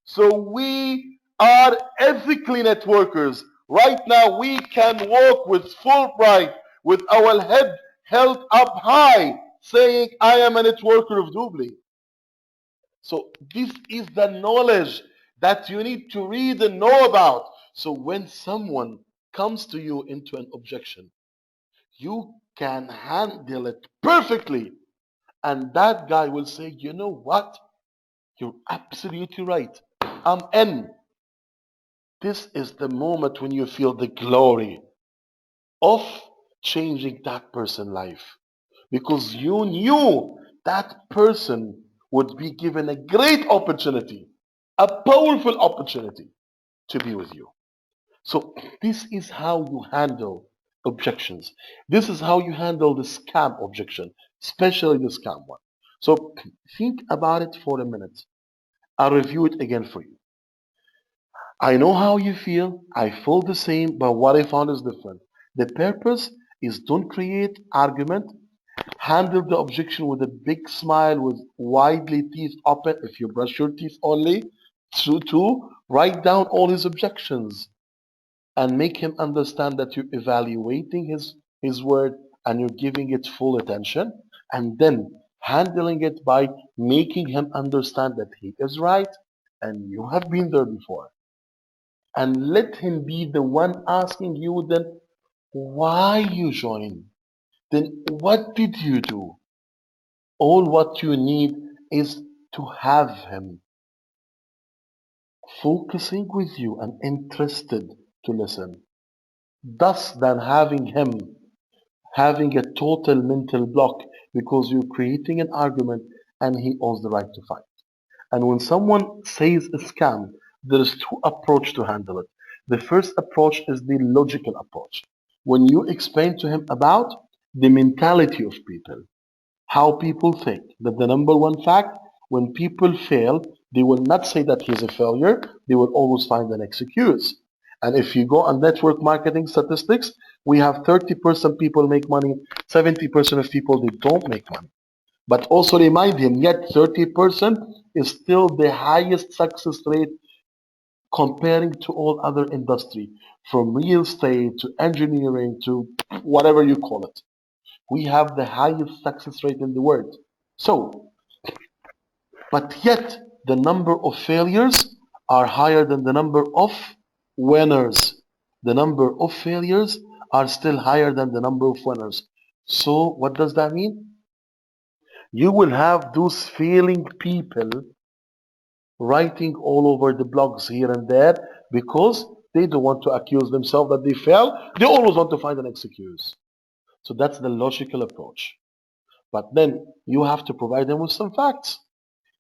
So we are ethically networkers. Right now, we can walk with full pride, with our head held up high, saying, I am a networker of Doobly. So this is the knowledge that you need to read and know about. So when someone comes to you into an objection, you can handle it perfectly. And that guy will say, you know what? You're absolutely right. I'm in. This is the moment when you feel the glory of changing that person's life. Because you knew that person would be given a great opportunity, a powerful opportunity to be with you. So this is how you handle objections. This is how you handle the scam objection, especially the scam one. So think about it for a minute. I'll review it again for you. I know how you feel. I feel the same, but what I found is different. The purpose is don't create argument. Handle the objection with a big smile, with widely teeth open. If you brush your teeth only, to write down all his objections and make him understand that you're evaluating his word and you're giving it full attention, and then handling it by making him understand that he is right and you have been there before, and let him be the one asking you then why you joined, then what did you do. All what you need is to have him focusing with you and interested to listen, thus than having him having a total mental block because you're creating an argument and he owns the right to fight. And when someone says a scam, there is two approaches to handle it. The first approach is the logical approach. When you explain to him about the mentality of people, how people think, that the number one fact, when people fail, they will not say that he's a failure, they will always find an excuse. And if you go on network marketing statistics, we have 30% people make money, 70% of people they don't make money. But also remind him, yet 30% is still the highest success rate comparing to all other industry, from real estate to engineering to whatever you call it. We have the highest success rate in the world. So, but yet the number of failures are higher than the number of winners. The number of failures are still higher than the number of winners. So what does that mean? You will have those failing people writing all over the blogs here and there because they don't want to accuse themselves that they failed. They always want to find an excuse. So that's the logical approach. But then you have to provide them with some facts.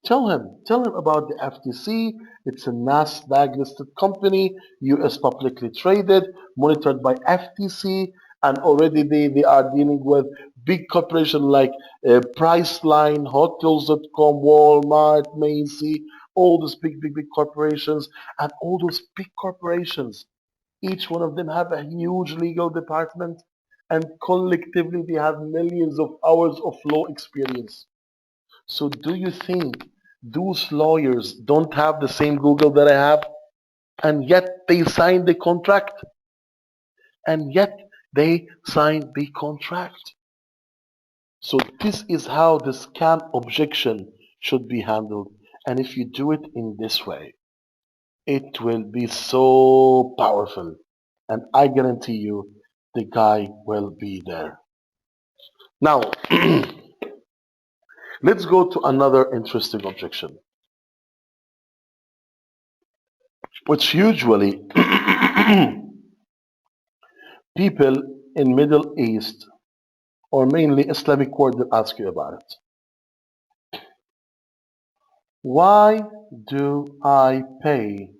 Tell him about the FTC. It's a NASDAQ listed company, US publicly traded, monitored by FTC, and already they are dealing with big corporations like Priceline, Hotels.com, Walmart, Macy, all those big corporations, and all those big corporations Each one of them have a huge legal department, and collectively they have millions of hours of law experience. So do you think those lawyers don't have the same Google that I have? And yet they signed the contract. And yet they signed the contract. So this is how the scam objection should be handled. And if you do it in this way, it will be so powerful. And I guarantee you, the guy will be there. Now, let's go to another interesting objection, which usually people in Middle East or mainly Islamic world will ask you about it. Why do I pay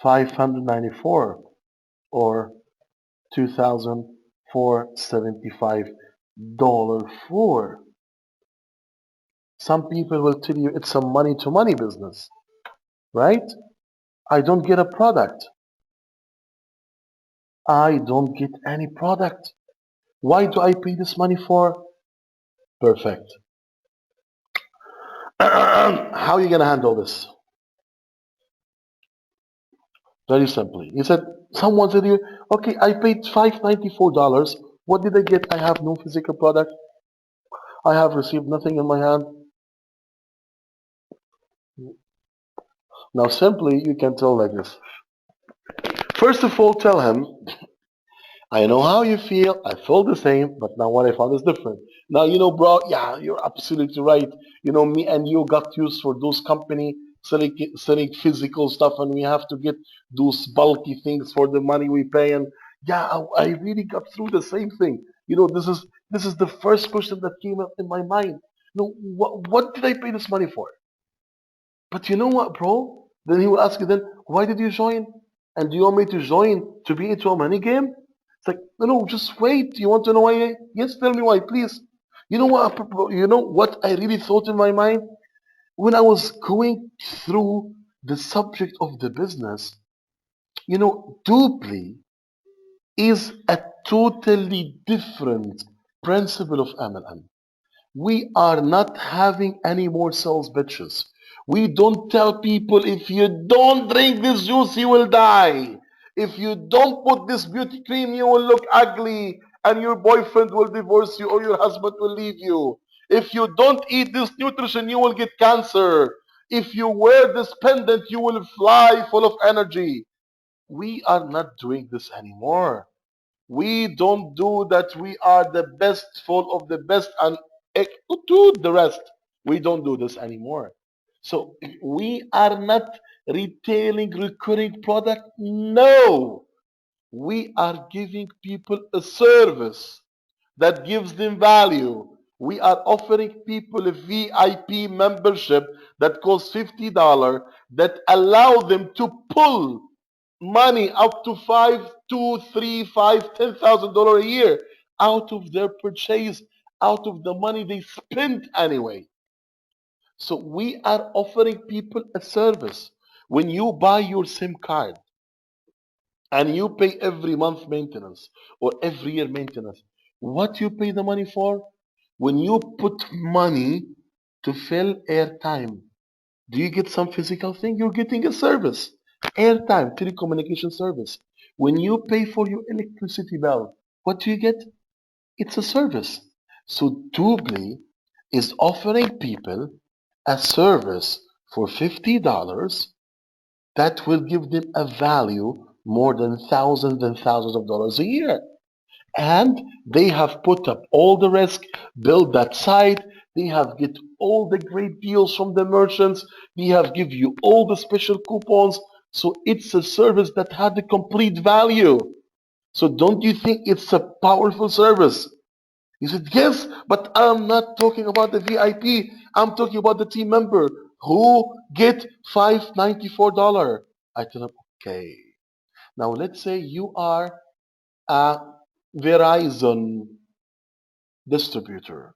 594 or 2,475 dollar for? Some people will tell you it's a money to money business, right? I don't get a product. I don't get any product. Why do I pay this money for? Perfect. How are you going to handle this? Very simply. You said, someone said to you, okay, I paid $594. What did I get? I have no physical product. I have received nothing in my hand. Now, simply, you can tell like this. First of all, tell him, I know how you feel. I feel the same, but now what I found is different. Now, bro, yeah, you're absolutely right. Me and you got used for those company selling physical stuff, and we have to get those bulky things for the money we pay. And yeah, I really got through the same thing. This is the first question that came up in my mind. What did I pay this money for? But you know what, bro? Then he will ask you then, why did you join? And do you want me to join to be into a money game? It's like, no, just wait. You want to know why? Yes, tell me why, please. You know what I really thought in my mind? When I was going through the subject of the business, Dupli is a totally different principle of MLM. We are not having any more sales pitches. We don't tell people if you don't drink this juice, you will die. If you don't put this beauty cream, you will look ugly and your boyfriend will divorce you or your husband will leave you. If you don't eat this nutrition, you will get cancer. If you wear this pendant, you will fly full of energy. We are not doing this anymore. We don't do that. We are the best, full of the best, and to the rest. We don't do this anymore. So we are not retailing recurring product. No, we are giving people a service that gives them value. We are offering people a VIP membership that costs $50 that allow them to pull money up to five, two, three, five, $10,000 a year out of their purchase, out of the money they spend anyway. So we are offering people a service. When you buy your SIM card and you pay every month maintenance or every year maintenance, what you pay the money for? When you put money to fill airtime, do you get some physical thing? You're getting a service. Airtime, telecommunication service. When you pay for your electricity bill, what do you get? It's a service. So Doobly is offering people a service for $50 that will give them a value more than thousands and thousands of dollars a year. And they have put up all the risk, built that site, they have get all the great deals from the merchants, they have give you all the special coupons. So it's a service that had the complete value. So don't you think it's a powerful service? He said, yes, but I'm not talking about the VIP. I'm talking about the team member who get $594. I tell him, okay. Now let's say you are a Verizon distributor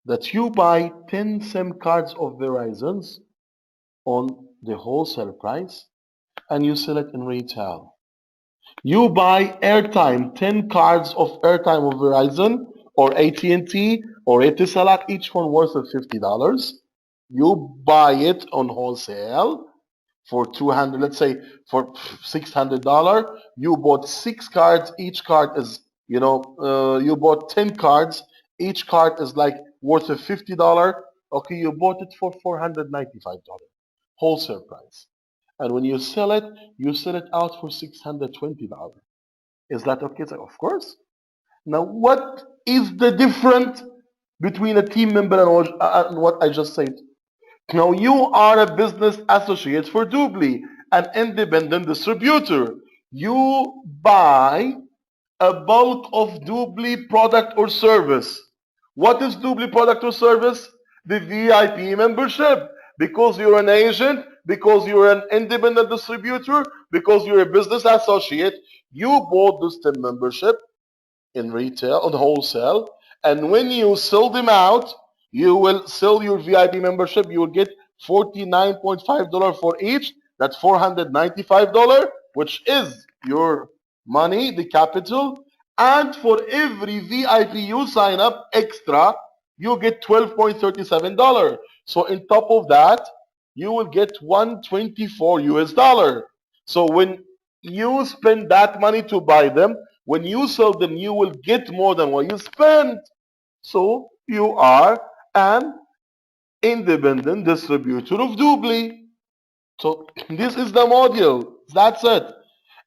that you buy 10 SIM cards of Verizon's on the wholesale price and you sell it in retail. You buy airtime, 10 cards of airtime of Verizon or AT&T or Etisalat, each one worth of $50. You buy it on wholesale for 200, let's say for $600. You bought 6 cards. Each card is, you bought 10 cards. Each card is like worth of $50. Okay, you bought it for $495 wholesale price. And when you sell it out for $620. Is that okay? It's like, of course. Now, what is the difference between a team member and what I just said? Now, you are a business associate for Doobly, an independent distributor. You buy a bulk of Doobly product or service. What is Doobly product or service? The VIP membership. Because you're an agent, because you're an independent distributor, because you're a business associate, you bought this team membership in retail, on wholesale, and when you sell them out, you will sell your VIP membership. You will get $49.5 for each. That's $495, which is your money, the capital. And for every VIP you sign up extra, you get $12.37. So in top of that, you will get 124 US dollar. So when you spend that money to buy them, when you sell them, you will get more than what you spent. So you are an independent distributor of Doobly. So this is the module. That's it.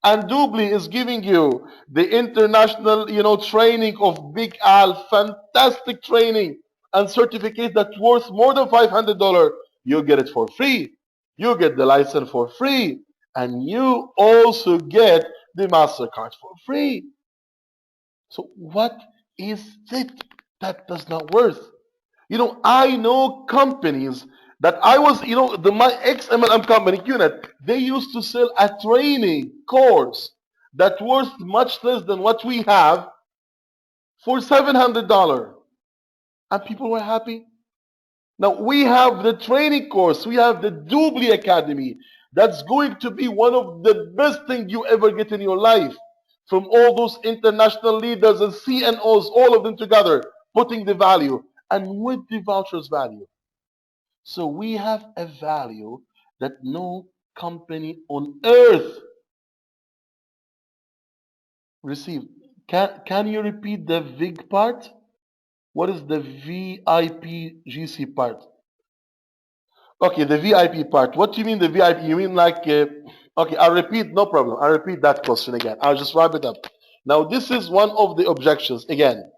And Doobly is giving you the international, training of Big Al, fantastic training and certificate that's worth more than $500. You get it for free. You get the license for free. And you also get the MasterCard for free. So what is it that does not worth? I know companies that I was, my ex-MLM company, unit, they used to sell a training course that worth much less than what we have for $700. And people were happy. Now we have the training course, we have the Doobly Academy. That's going to be one of the best things you ever get in your life. From all those international leaders and CNOs, all of them together, putting the value and with the vouchers value. So we have a value that no company on earth received. Can you repeat the VIG part? What is the VIP GC part? Okay, the VIP part. What do you mean the VIP? You mean like, okay, I'll repeat, no problem. I'll repeat that question again. I'll just wrap it up. Now, this is one of the objections. Again,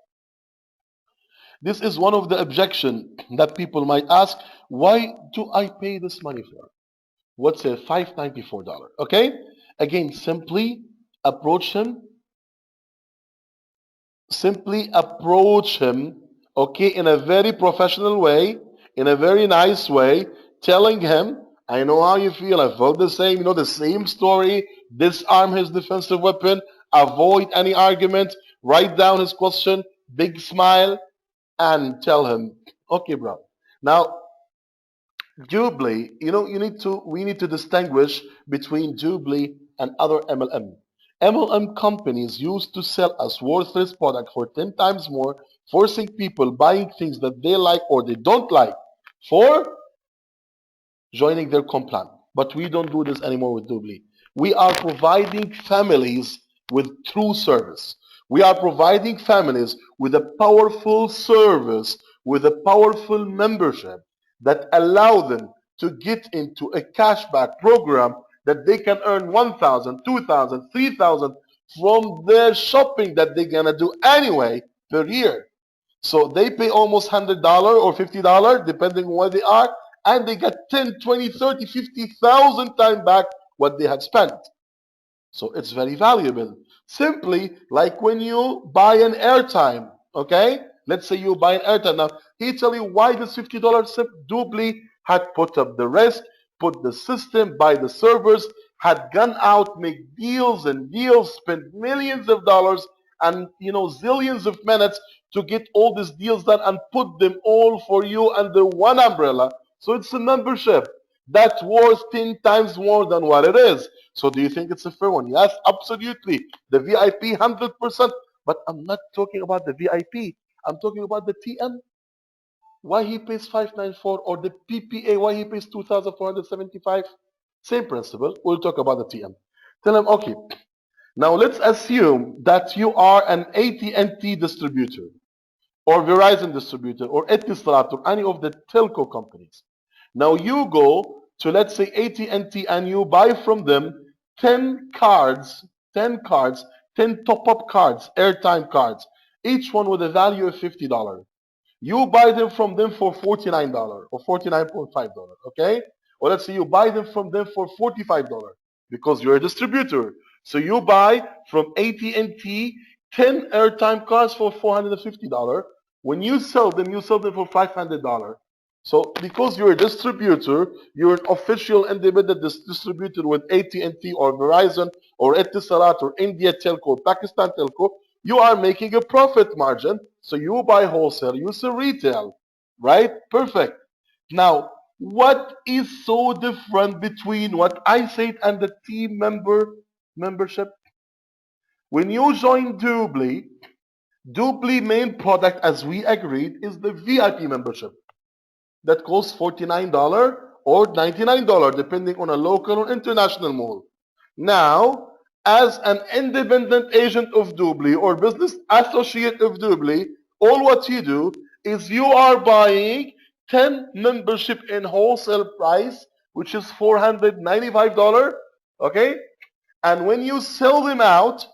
this is one of the objections that people might ask. Why do I pay this money for? What's a $594? Okay? Again, approach him. Simply approach him, okay, in a very professional way, in a very nice way, telling him, I know how you feel. I felt the same, the same story. Disarm his defensive weapon. Avoid any argument. Write down his question. Big smile. And tell him, okay, bro. Now, Doobly, we need to distinguish between Doobly and other MLM. MLM companies used to sell us worthless product for 10 times more, forcing people buying things that they like or they don't like for joining their comp plan. But we don't do this anymore with Doobly. We are providing families with true service. We are providing families with a powerful service, with a powerful membership that allow them to get into a cashback program that they can earn 1,000, 2,000, 3,000 from their shopping that they're gonna do anyway per year. So they pay almost $100 or $50, depending on where they are, and they get 10, 20, 30, 50,000 times back what they had spent. So it's very valuable. Simply like when you buy an airtime, okay? Let's say you buy an airtime. Now, he tell you why this $50 SIP. Doobly had put up the risk, put the system, buy the servers, had gone out, make deals and deals, spent millions of dollars and zillions of minutes to get all these deals done and put them all for you under one umbrella. So it's a membership. that's worth 10 times more than what it is. So do you think it's a fair one? Yes, absolutely. The VIP 100%. But I'm not talking about the VIP. I'm talking about the TM. Why he pays 594, or the PPA, why he pays 2,475? Same principle. We'll talk about the TM. Tell him, okay, now let's assume that you are an AT&T distributor, or Verizon distributor, or Etisalat, or any of the telco companies. Now you go to, let's say, AT&T, and you buy from them 10 cards, 10 cards, 10 top-up cards, airtime cards, each one with a value of $50. You buy them from them for $49 or $49.5, okay? Or let's say you buy them from them for $45 because you're a distributor. So you buy from AT&T 10 airtime cards for $450. When you sell them for $500. So because you're a distributor, you're an official independent distributor with AT&T or Verizon or Etisalat or India Telco, Pakistan Telco, you are making a profit margin. So you buy wholesale, you sell retail, right? Perfect. Now, what is so different between what I said and the team membership? When you join Dubly main product, as we agreed, is the VIP membership that costs $49 or $99, depending on a local or international mall. Now, as an independent agent of Dubly or business associate of Dubly, all what you do is you are buying 10 membership in wholesale price, which is $495, okay? And when you sell them out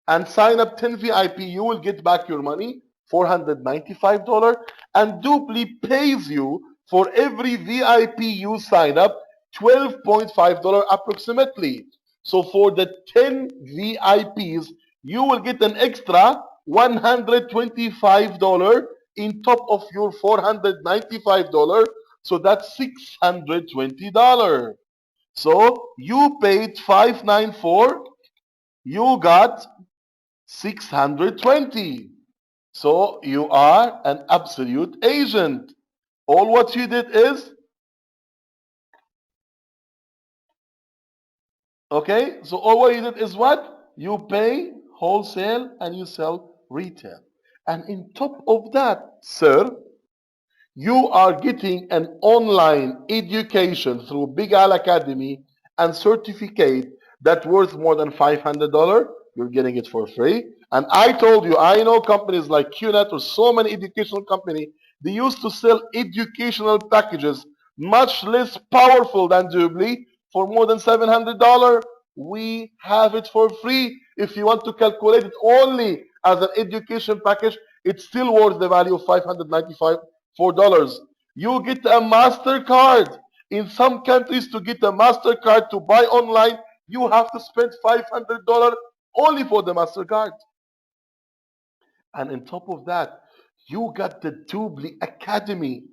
and sign up 10 VIP, you will get back your money, $495, and Dupli pays you for every VIP you sign up, $12.5 approximately. So for the 10 VIPs, you will get an extra $125 in top of your $495. So that's $620. So you paid 594, you got 620. So you are an absolute agent. All what you did is, okay, so all what you did is what? You pay wholesale and you sell retail. And in top of that, sir, you are getting an online education through Big Al Academy and certificate that worth more than $500. You're getting it for free. And I told you, I know companies like QNet or so many educational companies, they used to sell educational packages much less powerful than Dubly for more than $700. We have it for free. If you want to calculate it only as an education package, it's still worth the value of $595. $4. You get a MasterCard. In some countries, to get a MasterCard to buy online, you have to spend $500 only for the MasterCard. And on top of that, you got the Dubly Academy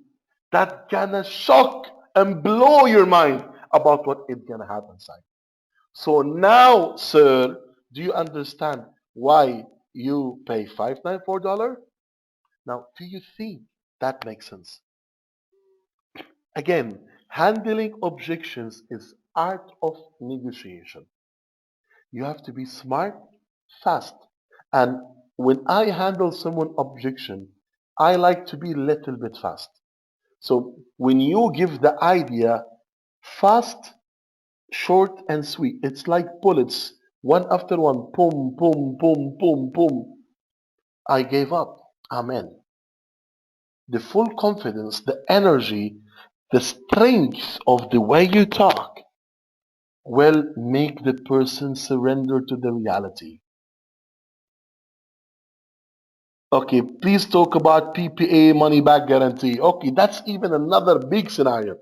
that gonna shock and blow your mind about what is gonna happen inside. So now, sir, do you understand why you pay $594? Now, do you think that makes sense? Again, handling objections is art of negotiation. You have to be smart, fast. And when I handle someone objection, I like to be a little bit fast. So when you give the idea fast, short and sweet, it's like bullets, one after one, boom, boom, boom, boom, boom. I gave up. Amen. The full confidence, the energy, the strength of the way you talk will make the person surrender to the reality. Okay, please talk about PPA money back guarantee. Okay, that's even another big scenario.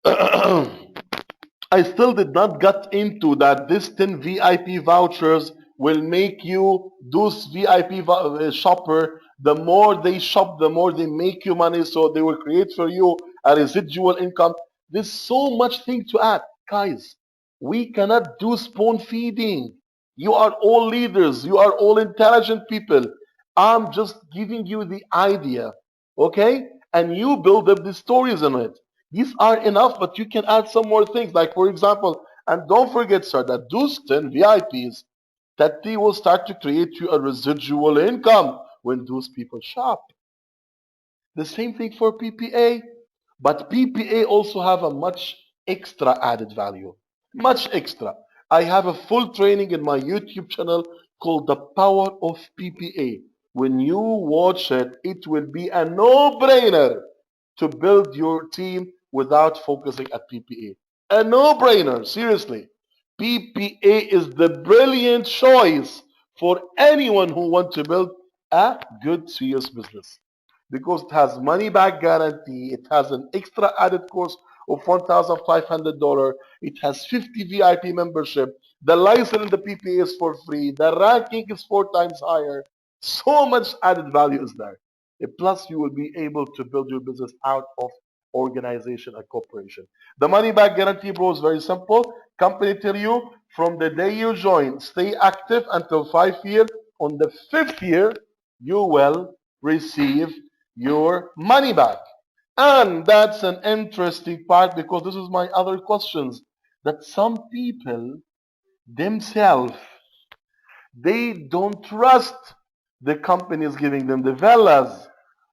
I still did not get into that this 10 VIP vouchers will make you those VIP shopper. The more they shop, the more they make you money. So they will create for you a residual income. There's so much thing to add. Guys, we cannot do spoon feeding. You are all leaders. You are all intelligent people. I'm just giving you the idea. Okay? And you build up the stories on it. These are enough, but you can add some more things. Like, for example, and don't forget, sir, that those 10 VIPs, that they will start to create you a residual income when those people shop. The same thing for PPA, but PPA also have a much extra added value, much extra. I have a full training in my YouTube channel called The Power of PPA. When you watch it, it will be a no-brainer to build your team without focusing at PPA. A no-brainer, seriously. PPA is the brilliant choice for anyone who wants to build a good, serious business because it has money back guarantee. It has an extra added course of $1,500. It has 50 VIP membership. The license in the PPA is for free. The ranking is 4 times higher. So much added value is there. Plus, you will be able to build your business out of organization and corporation. The money back guarantee, bro, is very simple. Company tell you from the day you join, stay active until 5 years. On the 5th year, you will receive your money back. And that's an interesting part because this is my other questions that some people themselves they don't trust the companies giving them the villas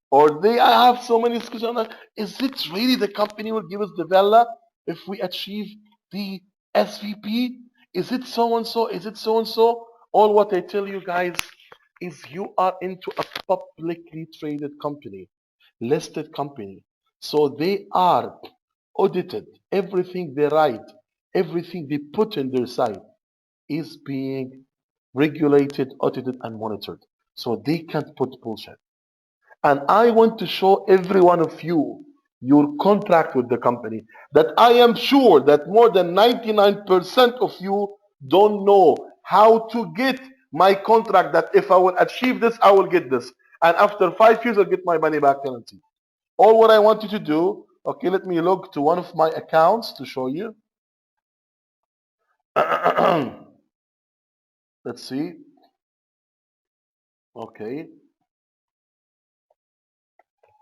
or they have so many discussions on is it really the company will give us the villa if we achieve the SVP? Is it so and so? Is it so and so? All what I tell you guys is you are into a publicly traded company, listed company. So they are audited. Everything they write, everything they put in their site is being regulated, audited, and monitored. So they can't put bullshit. And I want to show every one of you your contract with the company that I am sure that more than 99% of you don't know how to get my contract that if I will achieve this, I will get this. And after 5 years, I'll get my money back guarantee. All what I want you to do, okay, let me log to one of my accounts to show you. Let's see. Okay.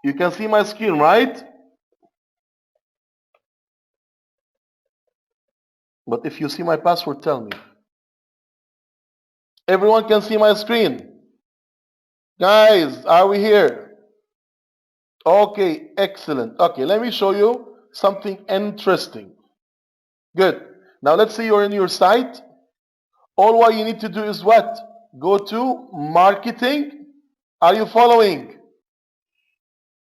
You can see my screen, right? But if you see my password, tell me. Everyone can see my screen. Guys, are we here? Okay, excellent. Okay, let me show you something interesting. Good. Now let's say you're in your site. All what you need to do is what? Go to marketing. Are you following?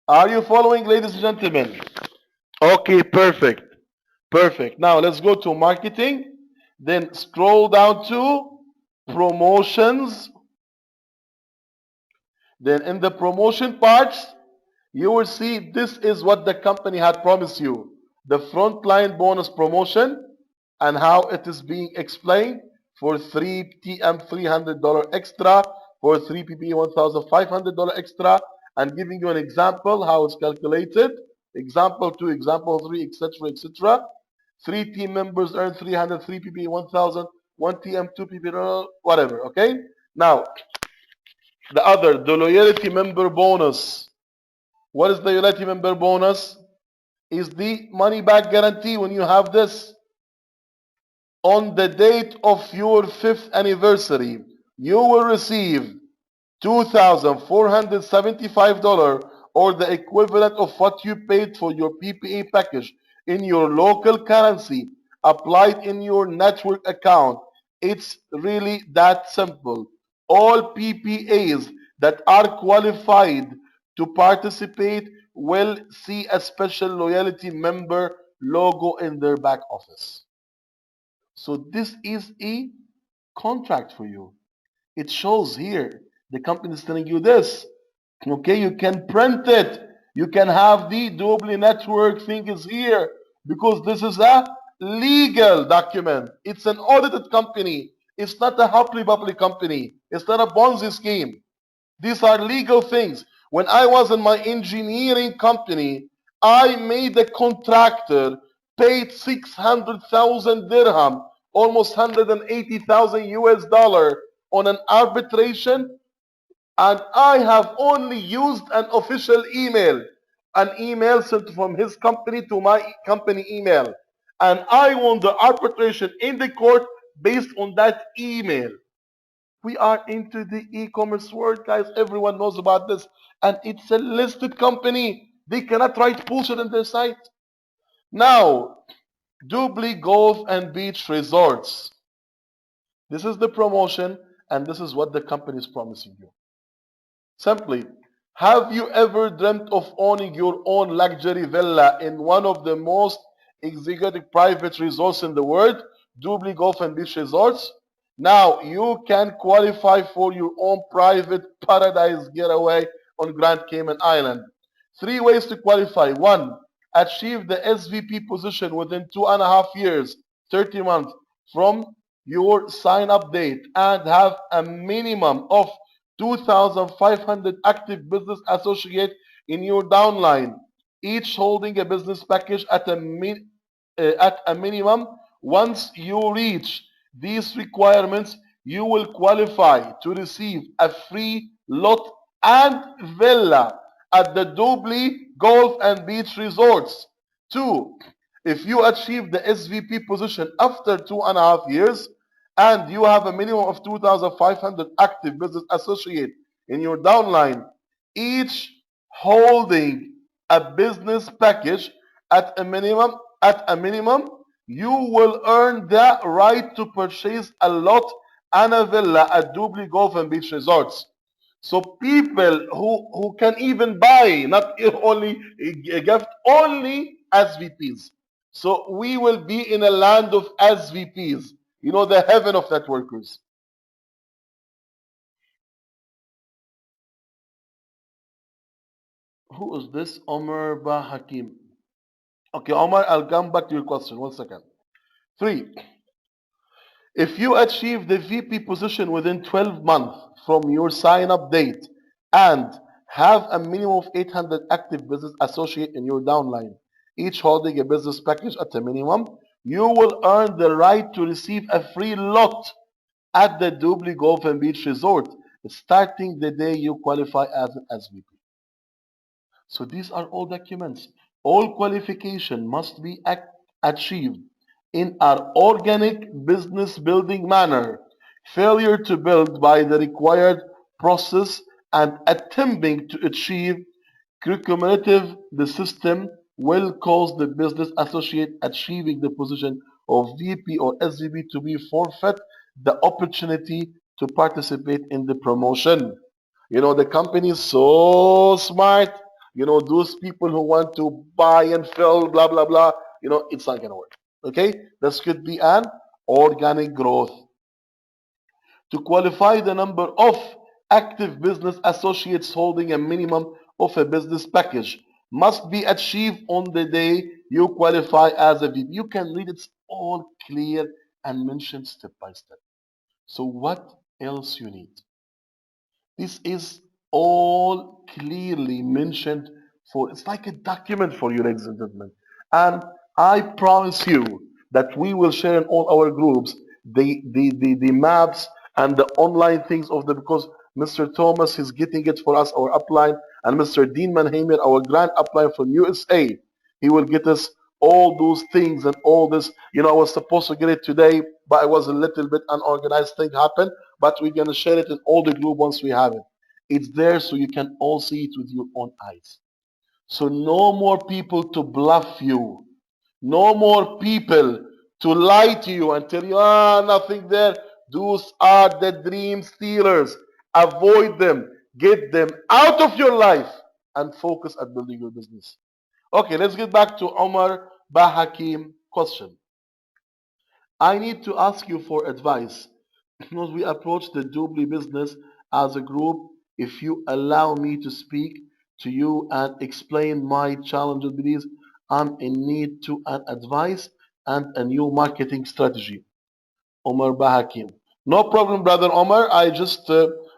Are you following, ladies and gentlemen? Okay, perfect. Perfect. Now let's go to marketing. Then scroll down to promotions. Then in the promotion parts, you will see this is what the company had promised you. The frontline bonus promotion and how it is being explained for 3TM $300 extra, for 3PP $1,500 extra, and giving you an example how it's calculated. Example 2, example 3, etc., etc. 3 team members earn 300, 3PP 1,000, 1TM 2PP, whatever, okay? Now, the loyalty member bonus. What is the loyalty member bonus? Is the money back guarantee when you have this. On the date of your 5th anniversary, you will receive $2,475 or the equivalent of what you paid for your PPA package in your local currency applied in your network account. It's really that simple. All PPAs that are qualified to participate will see a special loyalty member logo in their back office. So this is a contract for you. It shows here. The company is telling you this. Okay, you can print it. You can have the Duopoly network thing is here because this is a legal document. It's an audited company. It's not a hubbly bubbly company. It's not a Ponzi scheme. These are legal things. When I was in my engineering company, I made a contractor paid 600,000 dirham, almost 180,000 US dollar on an arbitration, and I have only used an official email. an email sent from his company to my company email. And I won the arbitration in the court based on that email. We are into the e-commerce world, guys. Everyone knows about this. And it's a listed company. They cannot write bullshit on their site. Now, Dubli Golf and Beach Resorts. This is the promotion, and this is what the company is promising you. Simply, have you ever dreamt of owning your own luxury villa in one of the most executive private resorts in the world, Dubli Golf and Beach Resorts? Now you can qualify for your own private paradise getaway on Grand Cayman Island. Three ways to qualify. One, achieve the SVP position within 2.5 years, 30 months from your sign up date and have a minimum of 2,500 active business associates in your downline, each holding a business package at a minimum. Once you reach these requirements, you will qualify to receive a free lot and villa at the Dublin Golf and Beach Resorts. Two, if you achieve the SVP position after 2.5 years and you have a minimum of 2,500 active business associates in your downline, each holding a business package at a minimum, you will earn the right to purchase a lot and a villa at Dublin Golf and Beach Resorts. So people who can even buy, not only a gift, only SVPs. So we will be in a land of SVPs. You know, the heaven of networkers. Who is this? Omar Ba Hakim. Okay, Omar, I'll come back to your question. 1 second. Three, if you achieve the VP position within 12 months from your sign up date and have a minimum of 800 active business associates in your downline, each holding a business package at a minimum, you will earn the right to receive a free lot at the Dublin Golf and Beach Resort starting the day you qualify as an SVP. So these are all documents. All qualification must be achieved in an organic business building manner. Failure to build by the required process and attempting to achieve cumulative the system will cause the business associate achieving the position of VP or SVP to be forfeit the opportunity to participate in the promotion. You know, the company is so smart. You know, those people who want to buy and fill, blah, blah, blah, you know, it's not going to work. Okay? This could be an organic growth. To qualify, the number of active business associates holding a minimum of a business package must be achieved on the day you qualify as a VP. You can read it's all clear and mentioned step by step. So what else you need? This is all clearly mentioned for, it's like a document for you, ladies and gentlemen. And I promise you that we will share in all our groups the maps and the online things of the, because Mr. Thomas is getting it for us, our upline, and Mr. Dean Manheimer, our grand upline from USA. He will get us all those things and all this. You know, I was supposed to get it today, but I was a little bit unorganized thing happened, but we're going to share it in all the group once we have it. It's there so you can all see it with your own eyes. So no more people to bluff you. No more people to lie to you and tell you, ah, nothing there. Those are the dream stealers. Avoid them. Get them out of your life and focus at building your business. Okay, let's get back to Omar Bahakim question. I need to ask you for advice because we approach the Dubli business as a group. If you allow me to speak to you and explain my challenges, please, I'm in need to an advice and a new marketing strategy. Omar Bahakim. No problem, brother Omar. I just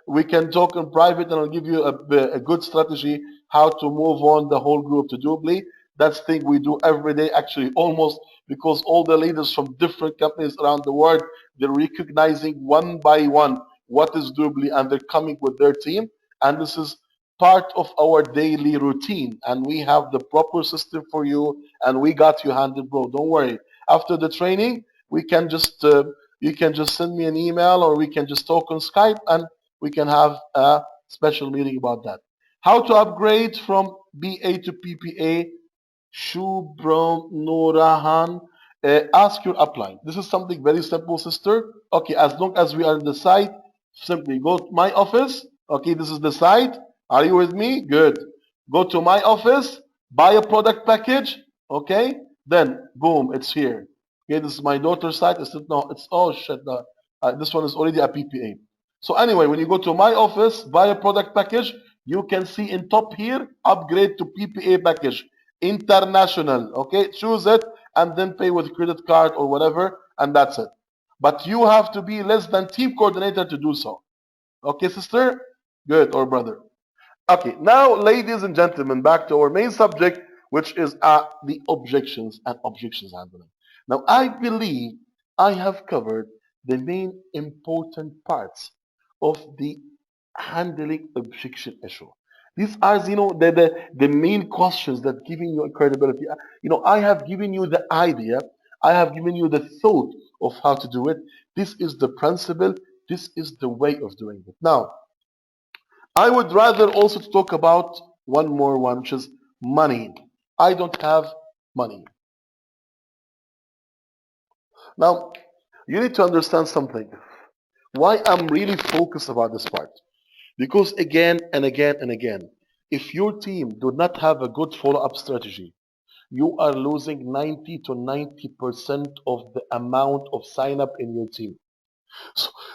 we can talk in private, and I'll give you a good strategy how to move on the whole group to Dubli. That's thing we do every day, actually, almost because all the leaders from different companies around the world they're recognizing one by one what is Dubli, and they're coming with their team. And this is part of our daily routine, and we have the proper system for you, and we got you handled, bro. Don't worry. After the training, we can just you can just send me an email, or we can just talk on Skype, and we can have a special meeting about that. How to upgrade from BA to PPA? Shubram Norahan, ask your upline. This is something very simple, sister. Okay, as long as we are in the site, simply go to my office. Okay, this is the site. Are you with me? Good. Go to my office, buy a product package. Okay, then boom, it's here. Okay, this is my daughter's site. It's no, it's oh shit. This one is already a PPA. So anyway, when you go to my office, buy a product package, you can see in top here, upgrade to PPA package international. Okay, choose it and then pay with credit card or whatever, and that's it. But you have to be less than team coordinator to do so. Okay, sister? Good, or brother. Okay, now, ladies and gentlemen, back to our main subject, which is the objections and objections handling. Now, I believe I have covered the main important parts of the handling objection issue. These are, the main questions that giving you credibility. I have given you the idea, I have given you the thought of how to do it. This is the principle, this is the way of doing it. Now, I would rather also talk about one more one, which is money. I don't have money. Now, you need to understand something. Why I'm really focused about this part. Because again and again and again, if your team do not have a good follow-up strategy, you are losing 90 to 90% of the amount of sign-up in your team.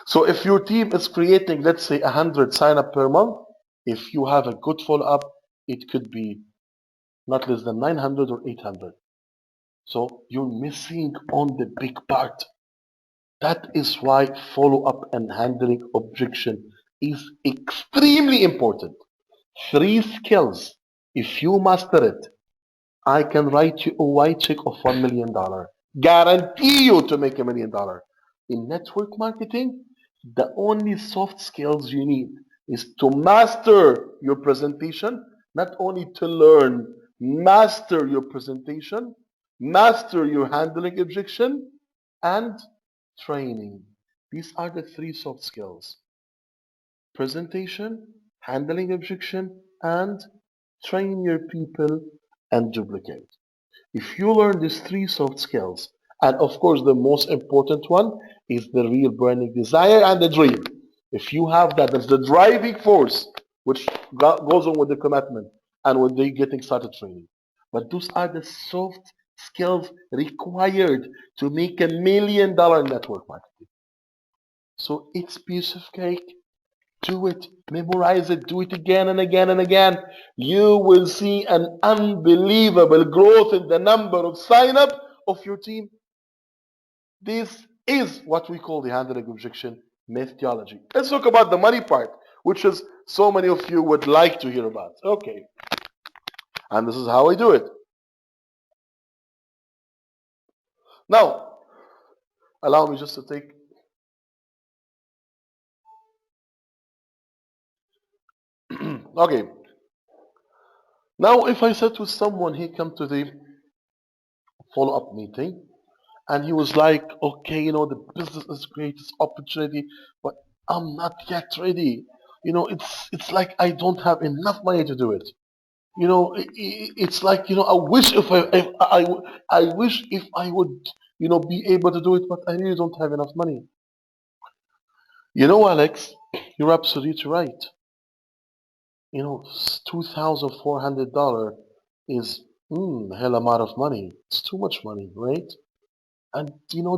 So if your team is creating, let's say, 100 sign-up per month, if you have a good follow-up, it could be not less than 900 or 800. So you're missing on the big part. That is why follow-up and handling objection is extremely important. 3 skills. If you master it, I can write you a white check of $1 million. Guarantee you to make $1 million. In network marketing, the only soft skills you need is to master your presentation, not only to learn, master your presentation, master your handling objection, and training. These are the 3 soft skills: presentation, handling objection, and train your people and duplicate. If you learn these 3 soft skills, and of course the most important one is the real burning desire and the dream. If you have that, that's the driving force which goes on with the commitment and with the getting started training. But those are the soft skills required to make $1 million network marketing. So it's piece of cake. Do it, memorize it, do it again and again and again. You will see an unbelievable growth in the number of sign-up of your team. This is what we call the handling objection methodology. Let's talk about the money part, which is so many of you would like to hear about. Okay, and this is how I do it. Now, allow me just to take. Okay. Now, if I said to someone, he come to the follow-up meeting, and he was like, okay, the business is great, it's opportunity, but I'm not yet ready. It's like I don't have enough money to do it. It's like, I wish I wish if I would, be able to do it, but I really don't have enough money. Alex, you're absolutely right. $2,400 is a hell amount of money. It's too much money, right? And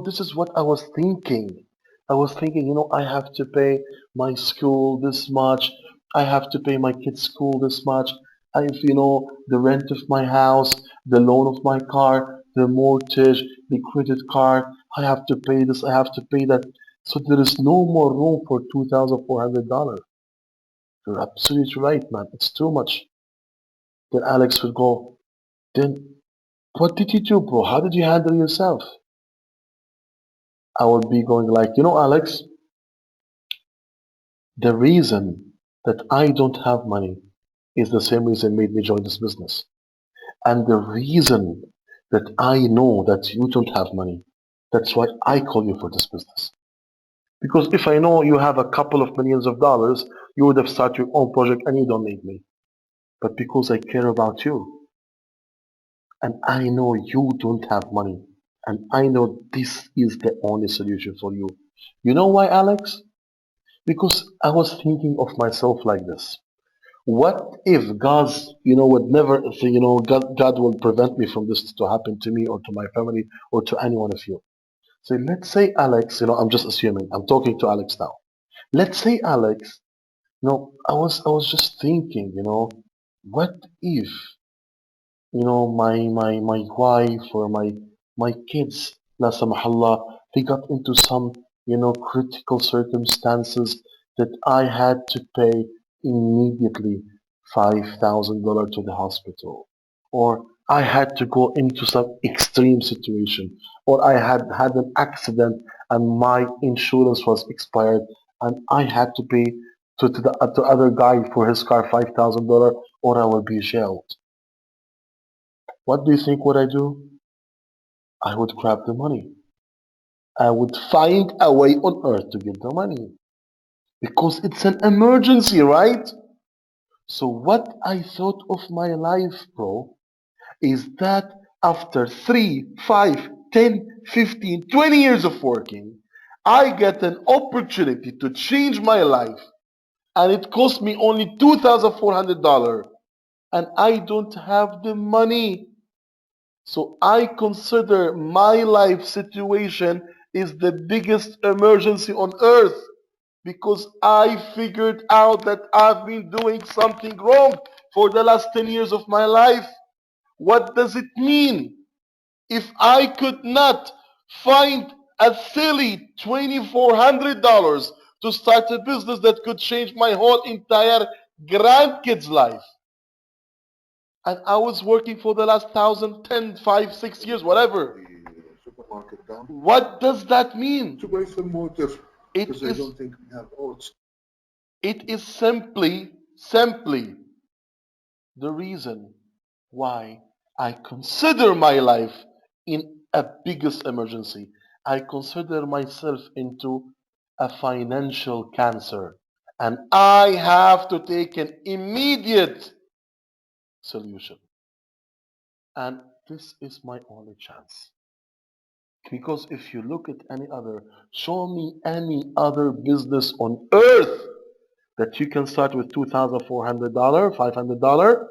this is what I was thinking. I was thinking, I have to pay my school this much. I have to pay my kids' school this much. I have, the rent of my house, the loan of my car, the mortgage, the credit card. I have to pay this. I have to pay that. So there is no more room for $2,400. You're absolutely right, man. It's too much. Then Alex would go, then what did you do, bro? How did you handle yourself? I would be going like, Alex, the reason that I don't have money is the same reason made me join this business. And the reason that I know that you don't have money, that's why I call you for this business. Because if I know you have a couple of millions of dollars, you would have started your own project and you don't need me. But because I care about you, and I know you don't have money, and I know this is the only solution for you. You know why, Alex? Because I was thinking of myself like this. What if God's, would never, God will prevent me from this to happen to me or to my family or to any one of you. So let's say Alex, I'm just assuming, I'm talking to Alex now. Let's say Alex, I was just thinking, what if, my wife or my kids, la samahallah, they got into some, critical circumstances that I had to pay immediately $5,000 to the hospital, or I had to go into some extreme situation, or I had an accident and my insurance was expired and I had to pay to other guy for his car $5,000 or I will be jailed. What do you think would I do? I would grab the money. I would find a way on earth to get the money. Because it's an emergency, right? So what I thought of my life, bro, is that after 3, 5, 10, 15, 20 years of working, I get an opportunity to change my life and it cost me only $2,400 and I don't have the money. So I consider my life situation is the biggest emergency on earth because I figured out that I've been doing something wrong for the last 10 years of my life. What does it mean? If I could not find a silly $2,400 to start a business that could change my whole entire grandkid's life, and I was working for the last 1,000, 10, 5, 6 years, whatever. What does that mean? It is, it is simply the reason why I consider my life in a biggest emergency. I consider myself into a financial cancer and I have to take an immediate solution. And this is my only chance. Because if you look at show me any other business on earth that you can start with $2,400, $500,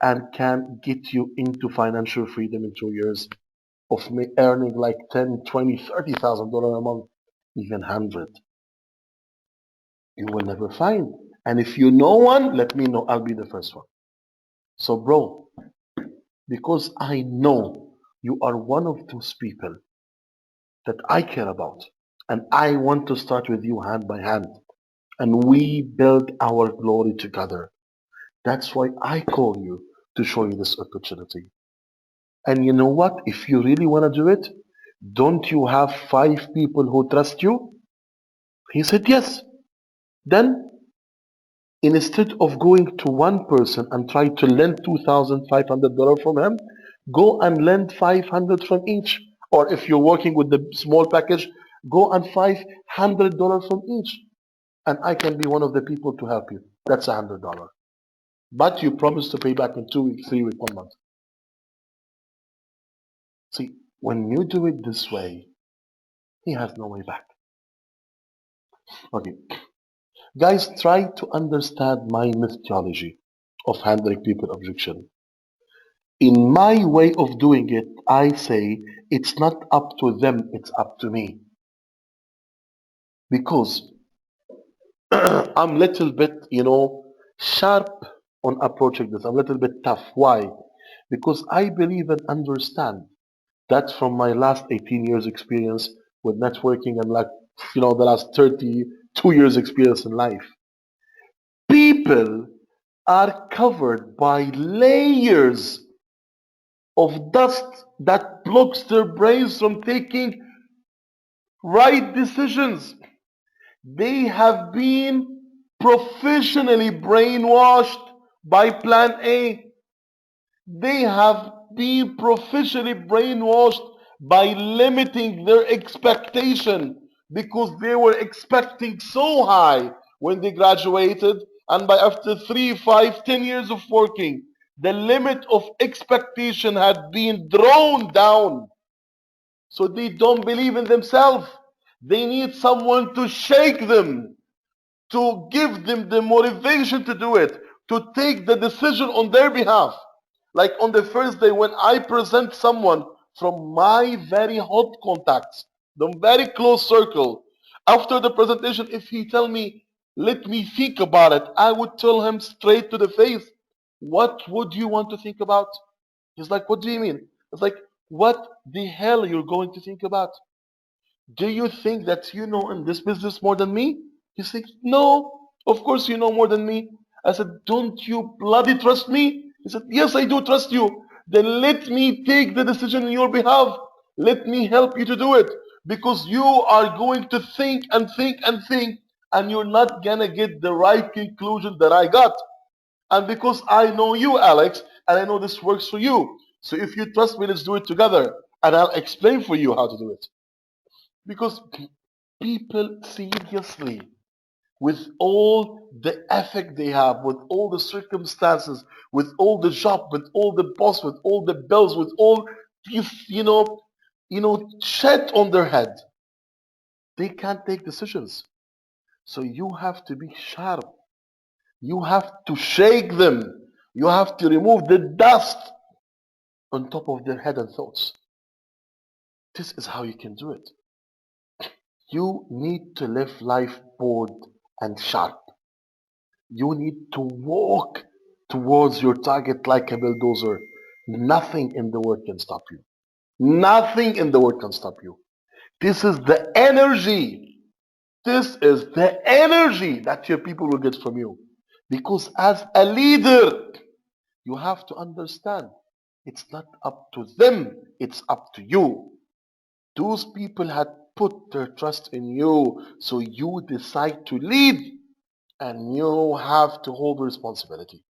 and can get you into financial freedom in 2 years of earning like 10, 20, $30,000 a month, even 100. You will never find. And if you know one, let me know. I'll be the first one. So, bro, because I know you are one of those people that I care about. And I want to start with you hand by hand. And we build our glory together. That's why I call you to show you this opportunity. And you know what? If you really want to do it, don't you have 5 people who trust you? He said yes. Then instead of going to one person and try to lend $2,500 from him, go and lend 500 from each. Or if you're working with the small package, go and $500 from each. And I can be one of the people to help you. That's $100. But you promise to pay back in 2 weeks, 3 weeks, 1 month. See, when you do it this way, he has no way back. Okay. Guys, try to understand my methodology of handling people objection. In my way of doing it, I say it's not up to them, it's up to me. Because I'm little bit, sharp on approaching this. I'm a little bit tough. Why? Because I believe and understand that from my last 18 years experience with networking and the last 32 years experience in life. People are covered by layers of dust that blocks their brains from taking right decisions. They have been professionally brainwashed by plan A. They have been professionally brainwashed by limiting their expectation because they were expecting so high when they graduated, and by after 3, 5, 10 years of working, the limit of expectation had been drawn down. So they don't believe in themselves. They need someone to shake them, to give them the motivation to do it, to take the decision on their behalf. Like on the first day when I present someone from my very hot contacts, the very close circle, after the presentation, if he tell me, let me think about it, I would tell him straight to the face, what would you want to think about? He's like, what do you mean? It's like, what the hell you're going to think about? Do you think that you know in this business more than me? He said, no, of course you know more than me. I said, don't you bloody trust me? He said, yes, I do trust you. Then let me take the decision on your behalf. Let me help you to do it. Because you are going to think and think and think, and you're not gonna get the right conclusion that I got. And because I know you, Alex, and I know this works for you. So if you trust me, let's do it together. And I'll explain for you how to do it. Because people seriously, with all the effect they have, with all the circumstances, with all the job, with all the boss, with all the bills, with all shit on their head, they can't take decisions. So you have to be sharp. You have to shake them. You have to remove the dust on top of their head and thoughts. This is how you can do it. You need to live life bold and sharp. You need to walk towards your target like a bulldozer. Nothing in the world can stop you. Nothing in the world can stop you. This is the energy. This is the energy that your people will get from you. Because as a leader, you have to understand it's not up to them, it's up to you. Those people had put their trust in you, so you decide to lead and you have to hold responsibility.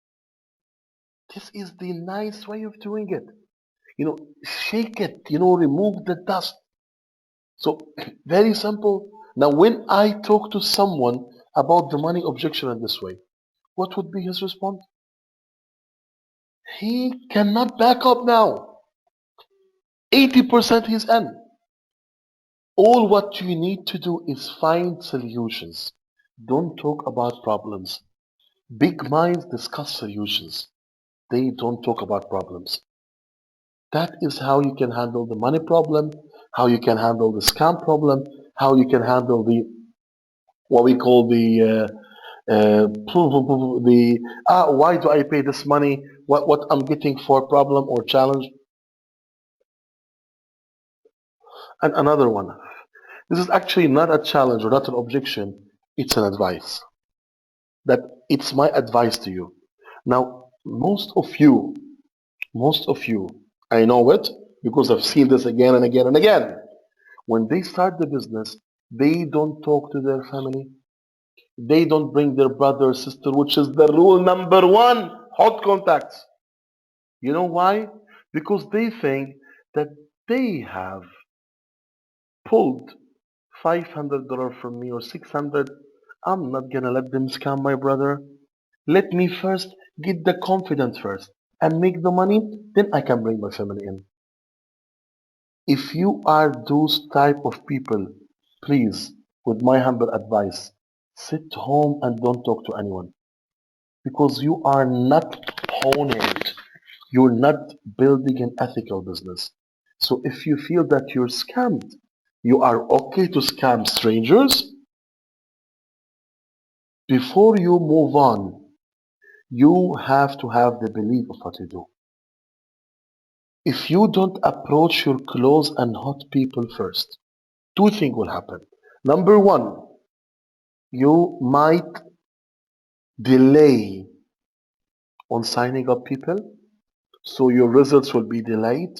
This is the nice way of doing it. Shake it, remove the dust. So, very simple. Now, when I talk to someone about the money objection in this way, what would be his response? He cannot back up now. 80% he's in. All what you need to do is find solutions. Don't talk about problems. Big minds discuss solutions. They don't talk about problems. That is how you can handle the money problem, how you can handle the scam problem, how you can handle the what we call the why do I pay this money? What I'm getting for problem or challenge? And another one. This is actually not a challenge or not an objection. It's an advice. That it's my advice to you. Now, most of you, I know it because I've seen this again and again and again. When they start the business, they don't talk to their family. They don't bring their brother or sister, which is the rule number one, hot contacts. You know why? Because they think that they have pulled $500 from me or 600. I'm not gonna let them scam my brother. Let me first get the confidence first and make the money, then I can bring my family in. If you are those type of people, please, with my humble advice, sit home and don't talk to anyone because you are not owning it. You're not building an ethical business. So if you feel that you're scammed, you are okay to scam strangers. Before you move on, you have to have the belief of what you do. If you don't approach your close and hot people first, two things will happen. Number one, you might delay on signing up people, so your results will be delayed.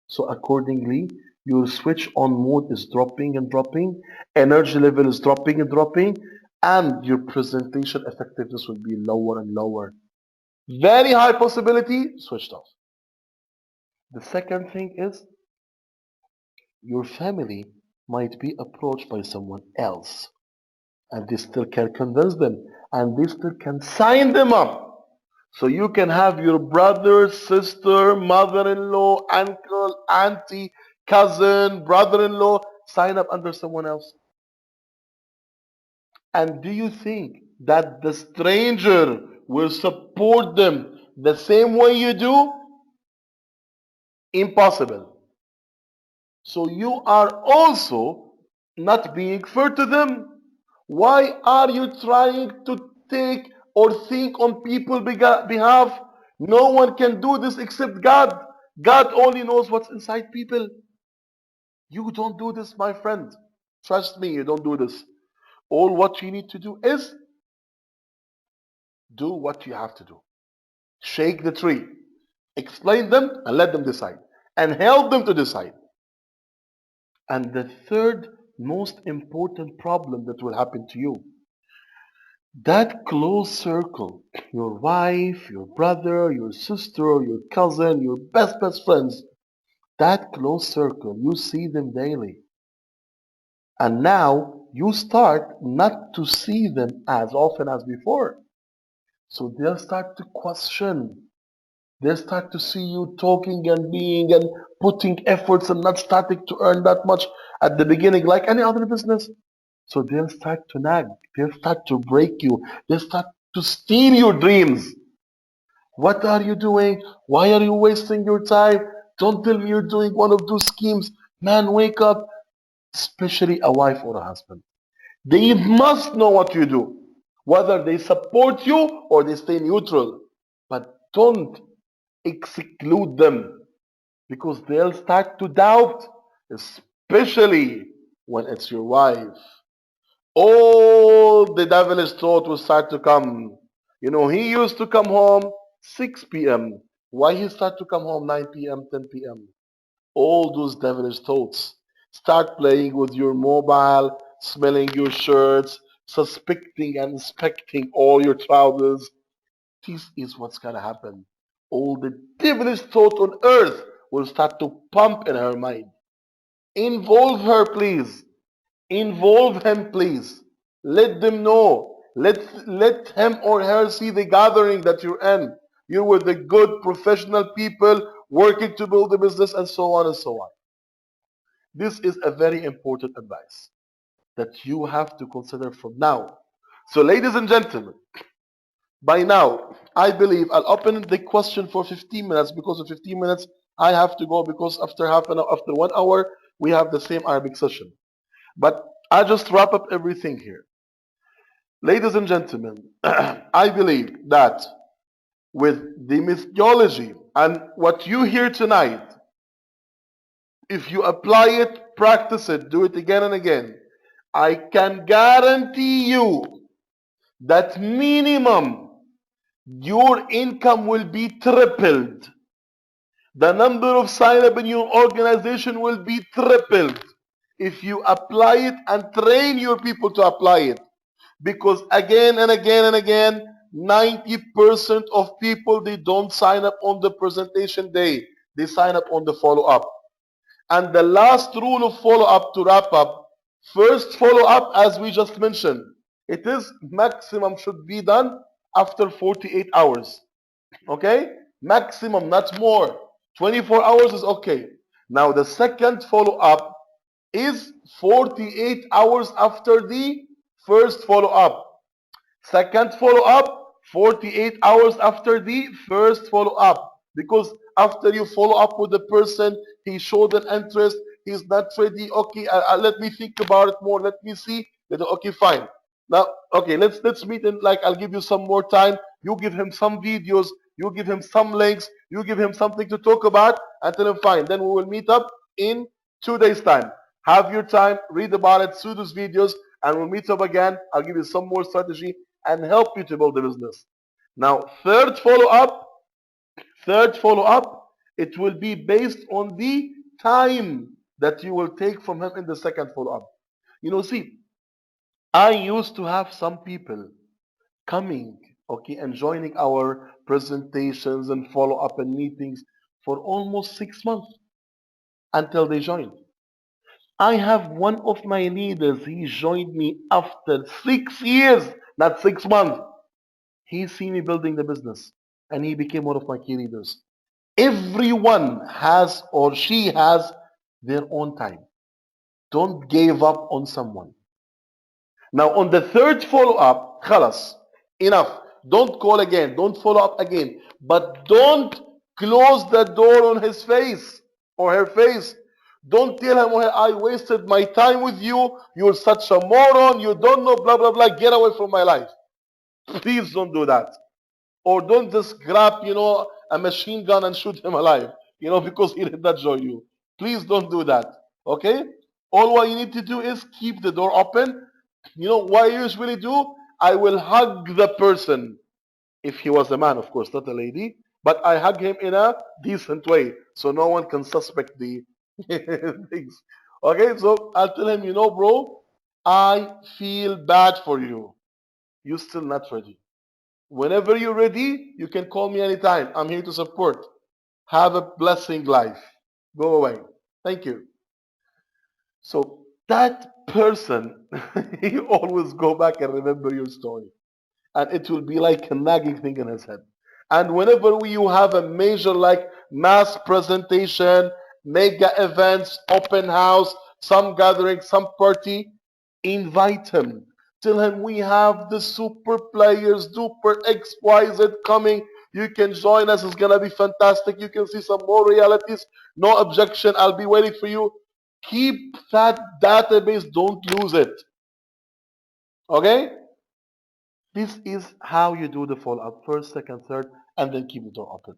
So accordingly, your switch on mode is dropping and dropping, energy level is dropping and dropping, and your presentation effectiveness will be lower and lower. Very high possibility, switched off. The second thing is your family might be approached by someone else and they still can convince them and they still can sign them up. So you can have your brother, sister, mother-in-law, uncle, auntie, cousin, brother-in-law sign up under someone else. And do you think that the stranger will support them the same way you do? Impossible. So you are also not being fair to them. Why are you trying to take or think on people's behalf? No one can do this except God. God only knows what's inside people. You don't do this, my friend. Trust me, you don't do this. All what you need to do is do what you have to do. Shake the tree. Explain them and let them decide. And help them to decide. And the third most important problem that will happen to you, that close circle, your wife, your brother, your sister, your cousin, your best friends, that close circle, you see them daily. And now you start not to see them as often as before. So they'll start to question. They'll start to see you talking and being and putting efforts and not starting to earn that much at the beginning like any other business. So they'll start to nag. They'll start to break you. They'll start to steal your dreams. What are you doing? Why are you wasting your time? Don't tell me you're doing one of those schemes. Man, wake up. Especially a wife or a husband. They must know what you do. Whether they support you or they stay neutral. But don't exclude them because they'll start to doubt, especially when it's your wife. All the devilish thought will start to come. You know, he used to come home 6 p.m. Why he start to come home 9 p.m., 10 p.m.? All those devilish thoughts. Start playing with your mobile, smelling your shirts, suspecting and inspecting all your trousers. This is what's gonna happen. All the devilish thought on earth will start to pump in her mind. Involve her, please. Involve him, please. Let them know. Let him or her see the gathering that you're in. You're with the good professional people working to build the business and so on and so on. This is a very important advice that you have to consider from now. So, ladies and gentlemen, by now, I believe I'll open the question for 15 minutes because of 15 minutes I have to go because after half an hour, after 1 hour, we have the same Arabic session. But I just wrap up everything here. Ladies and gentlemen, I believe that with the methodology and what you hear tonight, if you apply it, practice it, do it again and again, I can guarantee you that minimum your income will be tripled. The number of sign up in your organization will be tripled if you apply it and train your people to apply it. Because again and again and again, 90% of people, they don't sign up on the presentation day. They sign up on the follow-up. And the last rule of follow-up to wrap up, first follow-up as we just mentioned, it is maximum should be done after 48 hours. Okay? Maximum, not more. 24 hours is okay. Now the second follow-up is 48 hours after the first follow-up. Second follow-up, 48 hours after the first follow-up. Because after you follow up with the person, he showed an interest, he's not ready. Okay, let me think about it more. Let me see. Okay, fine. Now, okay, let's meet in, like, I'll give you some more time. You give him some videos, you give him some links, you give him something to talk about, and tell him fine. Then we will meet up in 2 days' time. Have your time, read about it, see those videos, and we'll meet up again. I'll give you some more strategy and help you to build the business. Now, third follow up, it will be based on the time that you will take from him in the second follow up. You know, see, I used to have some people coming okay, and joining our presentations and follow up and meetings for almost 6 months until they joined. I have one of my leaders, he joined me after 6 years, not 6 months. He seen me building the business and he became one of my key leaders. Everyone has or she has their own time. Don't give up on someone. Now on the third follow up, khalas, enough. Don't call again. Don't follow up again. But don't close the door on his face or her face. Don't tell him, well, I wasted my time with you. You're such a moron. You don't know, blah, blah, blah. Get away from my life. Please don't do that. Or don't just grab, a machine gun and shoot him alive, because he did not join you. Please don't do that. Okay? All what you need to do is keep the door open. You know what I usually do? I will hug the person. If he was a man, of course, not a lady. But I hug him in a decent way. So no one can suspect the things. Okay, so I'll tell him, bro, I feel bad for you. You're still not ready. Whenever you're ready, you can call me anytime. I'm here to support. Have a blessing life. Go away. Thank you. So that person, he always go back and remember your story. And it will be like a nagging thing in his head. And whenever you have a major like mass presentation, mega events, open house, some gathering, some party, invite him. Tell him we have the super players, super XYZ coming. You can join us. It's gonna be fantastic. You can see some more realities. No objection. I'll be waiting for you. Keep that database. Don't lose it. Okay? This is how you do the follow-up. First, second, third, and then keep the door open.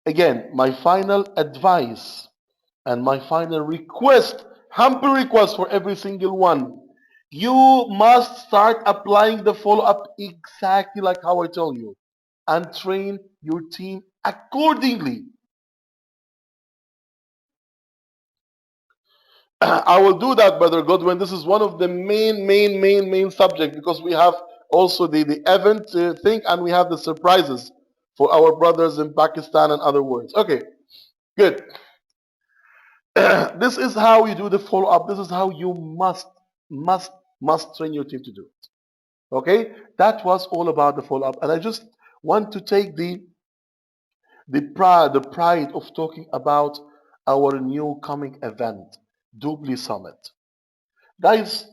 Again, my final advice and my final request, humble request for every single one. You must start applying the follow-up exactly like how I told you and train your team accordingly. I will do that, Brother Godwin. This is one of the main subject because we have also the event thing and we have the surprises for our brothers in Pakistan and other words. Okay, good. This is how you do the follow up. This is how you must, must train your team to do it. Okay, that was all about the follow up, and I just want to take the pride of talking about our new coming event, Doobly Summit. Guys,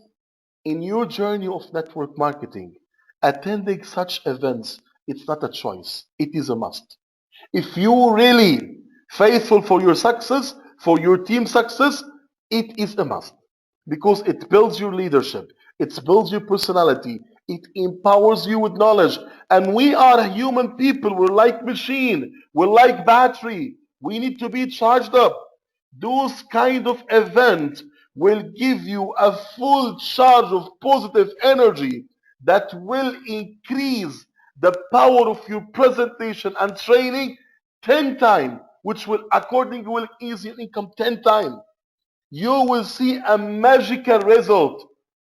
in your journey of network marketing, attending such events, it's not a choice, it is a must. If you really faithful for your success, for your team success, it is a must. Because it builds your leadership, it builds your personality, it empowers you with knowledge. And we are human people, we're like machine, we're like battery. We need to be charged up. Those kind of events will give you a full charge of positive energy that will increase the power of your presentation and training 10 times, which will accordingly will increase your income 10 times. You will see a magical result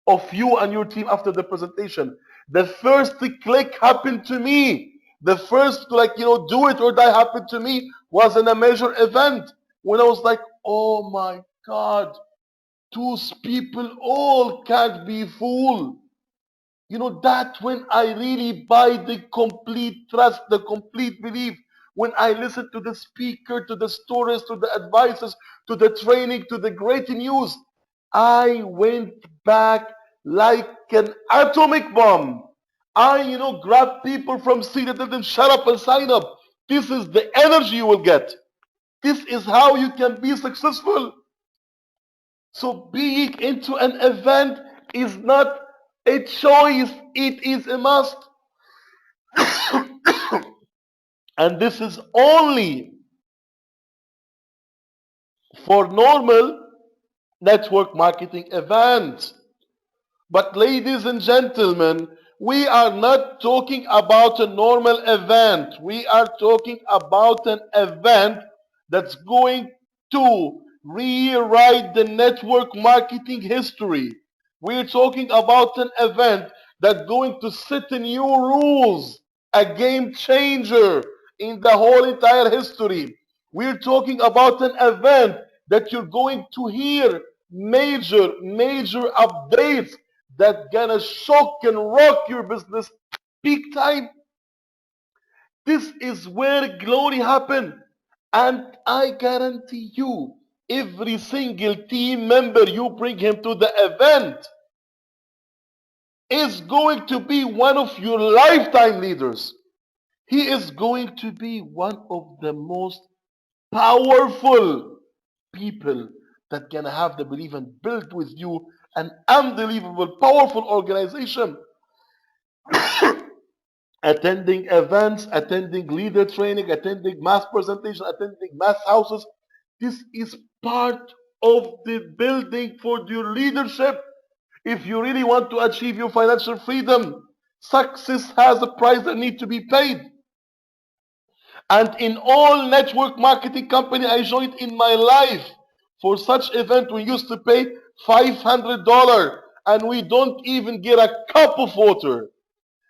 of you and your team after the presentation. The first click happened to me. The first do it or die happened to me was in a major event when I was like, oh my God, those people all can't be fooled. That when I really buy the complete trust, the complete belief, when I listen to the speaker, to the stories, to the advices, to the training, to the great news, I went back like an atomic bomb. I, grabbed people from seat and tell them, shut up and sign up. This is the energy you will get. This is how you can be successful. So being into an event is not a choice, it is a must. And this is only for normal network marketing events. But ladies and gentlemen, we are not talking about a normal event. We are talking about an event that's going to rewrite the network marketing history. We're talking about an event that's going to set new rules, a game changer in the whole entire history. We're talking about an event that you're going to hear major updates that gonna shock and rock your business big time. This is where glory happened. And I guarantee you, every single team member you bring him to the event is going to be one of your lifetime leaders. He is going to be one of the most powerful people that can have the belief and build with you an unbelievable, powerful organization. Attending events, attending leader training, attending mass presentation, attending mass houses. This is part of the building for your leadership. If you really want to achieve your financial freedom, success has a price that needs to be paid. And in all network marketing company I joined in my life, for such event we used to pay $500 and we don't even get a cup of water.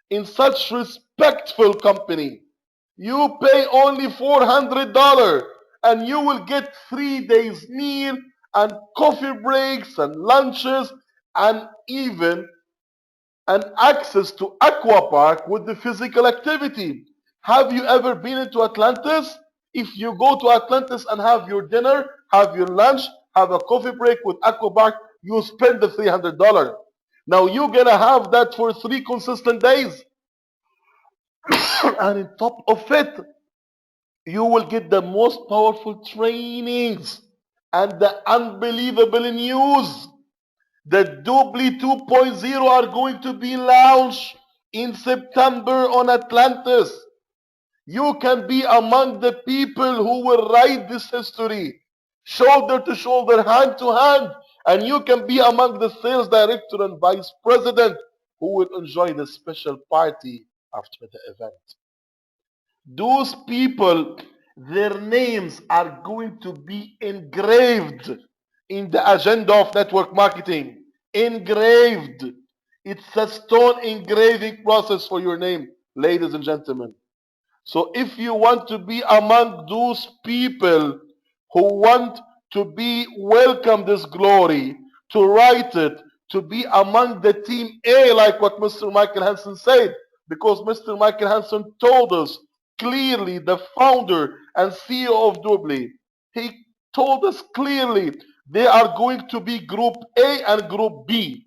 In such respectful company, you pay only $400 and you will get 3 days meal and coffee breaks and lunches and even an access to aqua park with the physical activity. Have you ever been into Atlantis? If you go to Atlantis and have your dinner, have your lunch, have a coffee break with aqua park, you spend the $300. Now you're gonna have that for 3 consistent days. And on top of it, you will get the most powerful trainings and the unbelievable news. The Doobly 2.0 are going to be launched in September on Atlantis. You can be among the people who will write this history, shoulder to shoulder, hand to hand, and you can be among the sales director and vice president who will enjoy the special party after the event. Those people, their names are going to be engraved in the agenda of network marketing. Engraved. It's a stone engraving process for your name, ladies and gentlemen. So if you want to be among those people who want to be welcome this glory, to write it, to be among the team A, like what Mr. Michael Hansen said, because Mr. Michael Hansen told us clearly, the founder and CEO of Doobly, he told us clearly they are going to be Group A and Group B.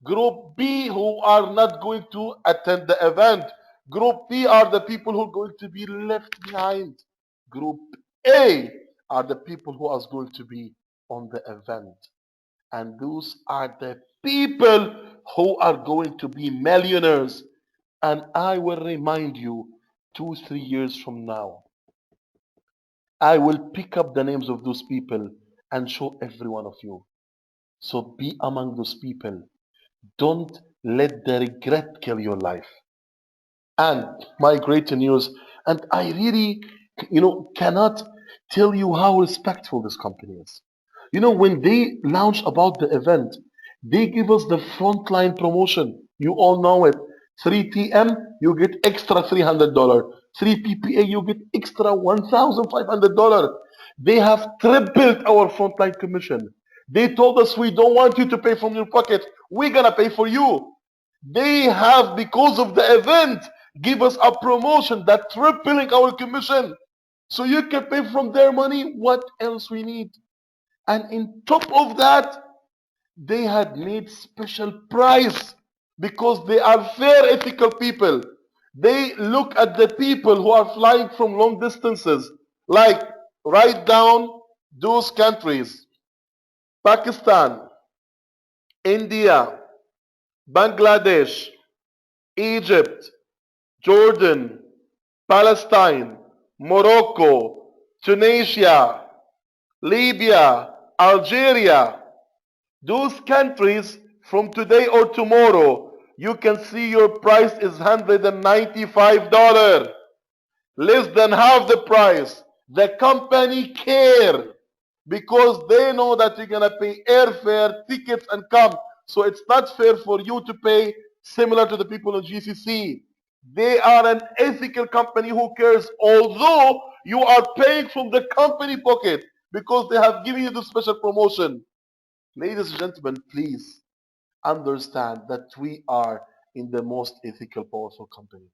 Group B who are not going to attend the event. Group B are the people who are going to be left behind. Group A are the people who are going to be on the event. And those are the people who are going to be millionaires. And I will remind you 2, 3 years from now, I will pick up the names of those people and show every one of you. So be among those people. Don't let the regret kill your life. And my great news, and I really, cannot tell you how respectful this company is. When they launch about the event, they give us the frontline promotion. You all know it. 3TM, you get extra $300. 3PPA, you get extra $1,500. They have tripled our frontline commission. They told us we don't want you to pay from your pocket. We're gonna pay for you. They have, because of the event, give us a promotion that tripling our commission. So you can pay from their money. What else we need? And in top of that, they had made special price because they are fair, ethical people. They look at the people who are flying from long distances, like write down those countries: Pakistan, India, Bangladesh, Egypt, Jordan, Palestine, Morocco, Tunisia, Libya, Algeria. Those countries, from today or tomorrow, you can see your price is $195. Less than half the price. The company care because they know that you're gonna pay airfare, tickets, and come. So it's not fair for you to pay similar to the people in GCC. They are an ethical company who cares, although you are paying from the company pocket because they have given you the special promotion. Ladies and gentlemen, please understand that we are in the most ethical, powerful company.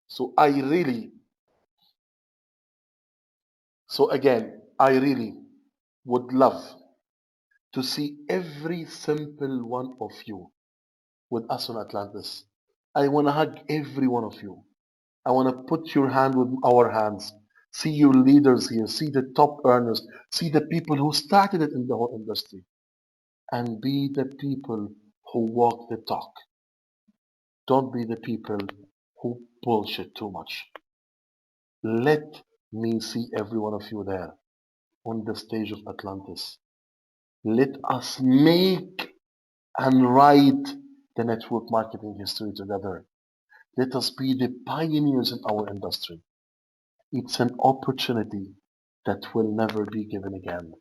So I really, so again, I really would love to see every simple one of you with us on Atlantis. I want to hug every one of you. I want to put your hand with our hands. See your leaders here. See the top earners. See the people who started it in the whole industry. And be the people who walk the talk. Don't be the people who bullshit too much. Let me see every one of you there on the stage of Atlantis. Let us make and write the network marketing history together. Let us be the pioneers in our industry. It's an opportunity that will never be given again.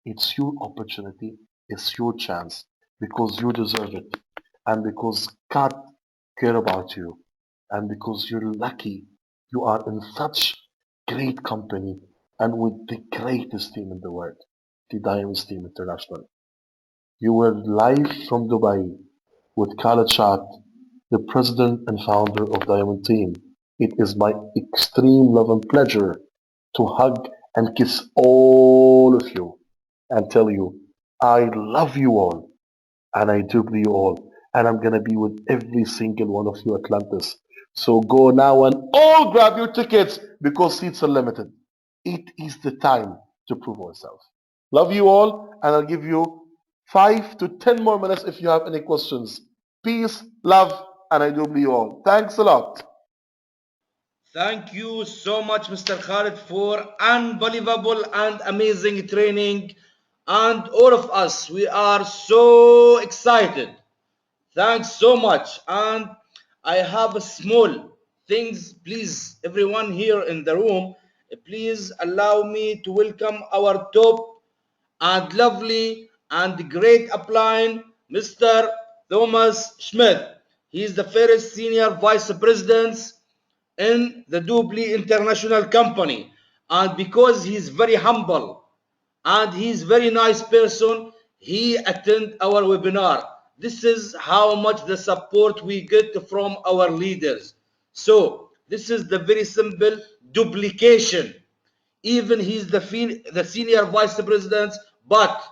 It's your opportunity, it's your chance, because you deserve it, and because God care about you, and because you're lucky you are in such great company and with the greatest team in the world, the Diamonds Team International. You were live from Dubai with Khalid Shaath, the president and founder of Diamond Team. It is my extreme love and pleasure to hug and kiss all of you and tell you I love you all and I do you all and I'm gonna be with every single one of you Atlantis. So go now and all grab your tickets because seats are limited. It is the time to prove ourselves. Love you all and I'll give you 5 to 10 more minutes if you have any questions. Peace, love, and I do you all. Thanks a lot. Thank you so much, Mr. Khalid, for unbelievable and amazing training. And all of us, we are so excited. Thanks so much. And I have a small things, please, everyone here in the room, please allow me to welcome our top and lovely and great upline, Mr. Thomas Schmidt. He is the first senior vice president in the Dublin International Company. And because he's very humble and he's very nice person, he attend our webinar. This is how much the support we get from our leaders. So this is the very simple duplication. Even he's the senior vice president, but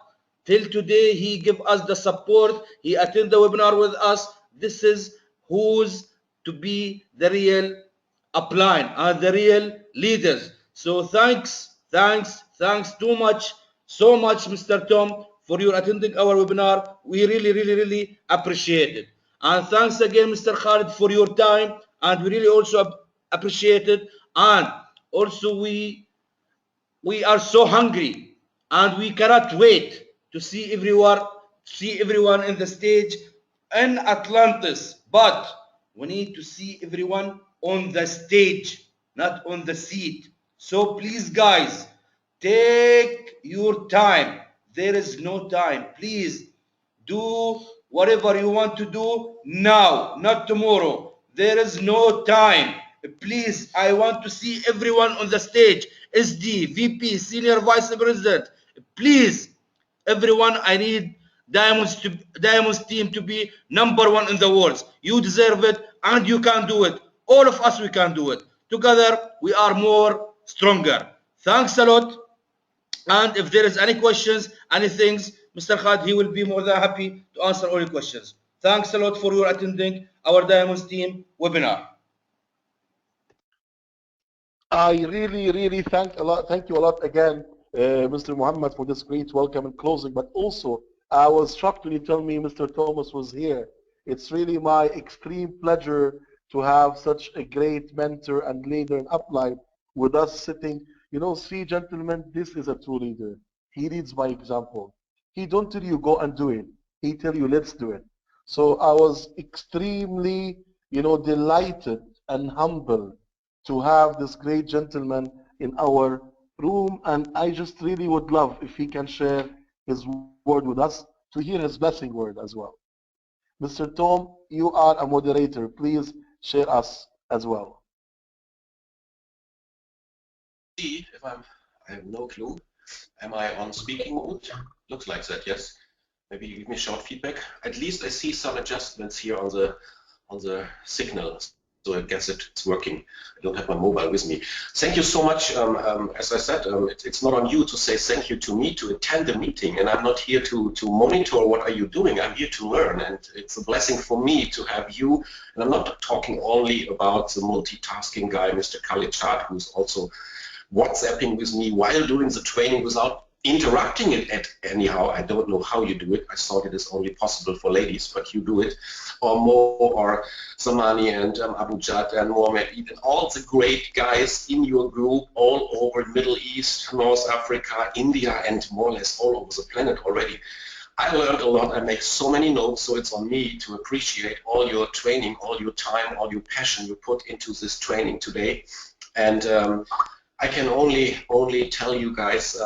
till today he give us the support. He attend the webinar with us. This is who's to be the real upline and the real leaders. So thanks too much, so much, Mr. Tom, for your attending our webinar. We really appreciate it. And thanks again, Mr. Khalid, for your time. And we really also appreciate it. And also we are so hungry and we cannot wait to see everyone in the stage in Atlantis. But we need to see everyone on the stage, not on the seat. So please, guys, take your time. There is no time. Please do whatever you want to do now, not tomorrow. There is no time. Please, I want to see everyone on the stage. SD, VP, Senior Vice President. Please, everyone, I need Diamonds team to be #1 in the world. You deserve it and you can do it. All of us, we can do it. Together, we are more stronger. Thanks a lot. And if there is any questions, anything, Mr. Khalid, he will be more than happy to answer all your questions. Thanks a lot for your attending our Diamonds Team webinar. I really thank you a lot again, Mr. Muhammad, for this great welcome and closing. But also, I was shocked when you told me Mr. Thomas was here. It's really my extreme pleasure to have such a great mentor and leader and upline with us sitting. You know, see, gentlemen, this is a true leader. He leads by example. He don't tell you go and do it. He tell you let's do it. So I was extremely, delighted and humble to have this great gentleman in our room, and I just really would love if he can share his word with us to hear his blessing word as well. Mr. Tom, you are a moderator. Please share us as well. See if I have no clue. Am I on speaking mode? Looks like that, yes. Maybe you give me short feedback. At least I see some adjustments here on the signal. So I guess it's working. I don't have my mobile with me. Thank you so much. As I said, it's not on you to say thank you to me to attend the meeting, and I'm not here to monitor what are you doing. I'm here to learn, and it's a blessing for me to have you. And I'm not talking only about the multitasking guy, Mr. Khalid, who's also WhatsApping with me while doing the training without interrupting it anyhow. I don't know how you do it. I thought it is only possible for ladies, but you do it. Or Mo, or Samani, and Abu Jad, and Mohammed, even all the great guys in your group all over Middle East, North Africa, India, and more or less all over the planet already. I learned a lot. I make so many notes, so it's on me to appreciate all your training, all your time, all your passion you put into this training today. And I can only tell you guys,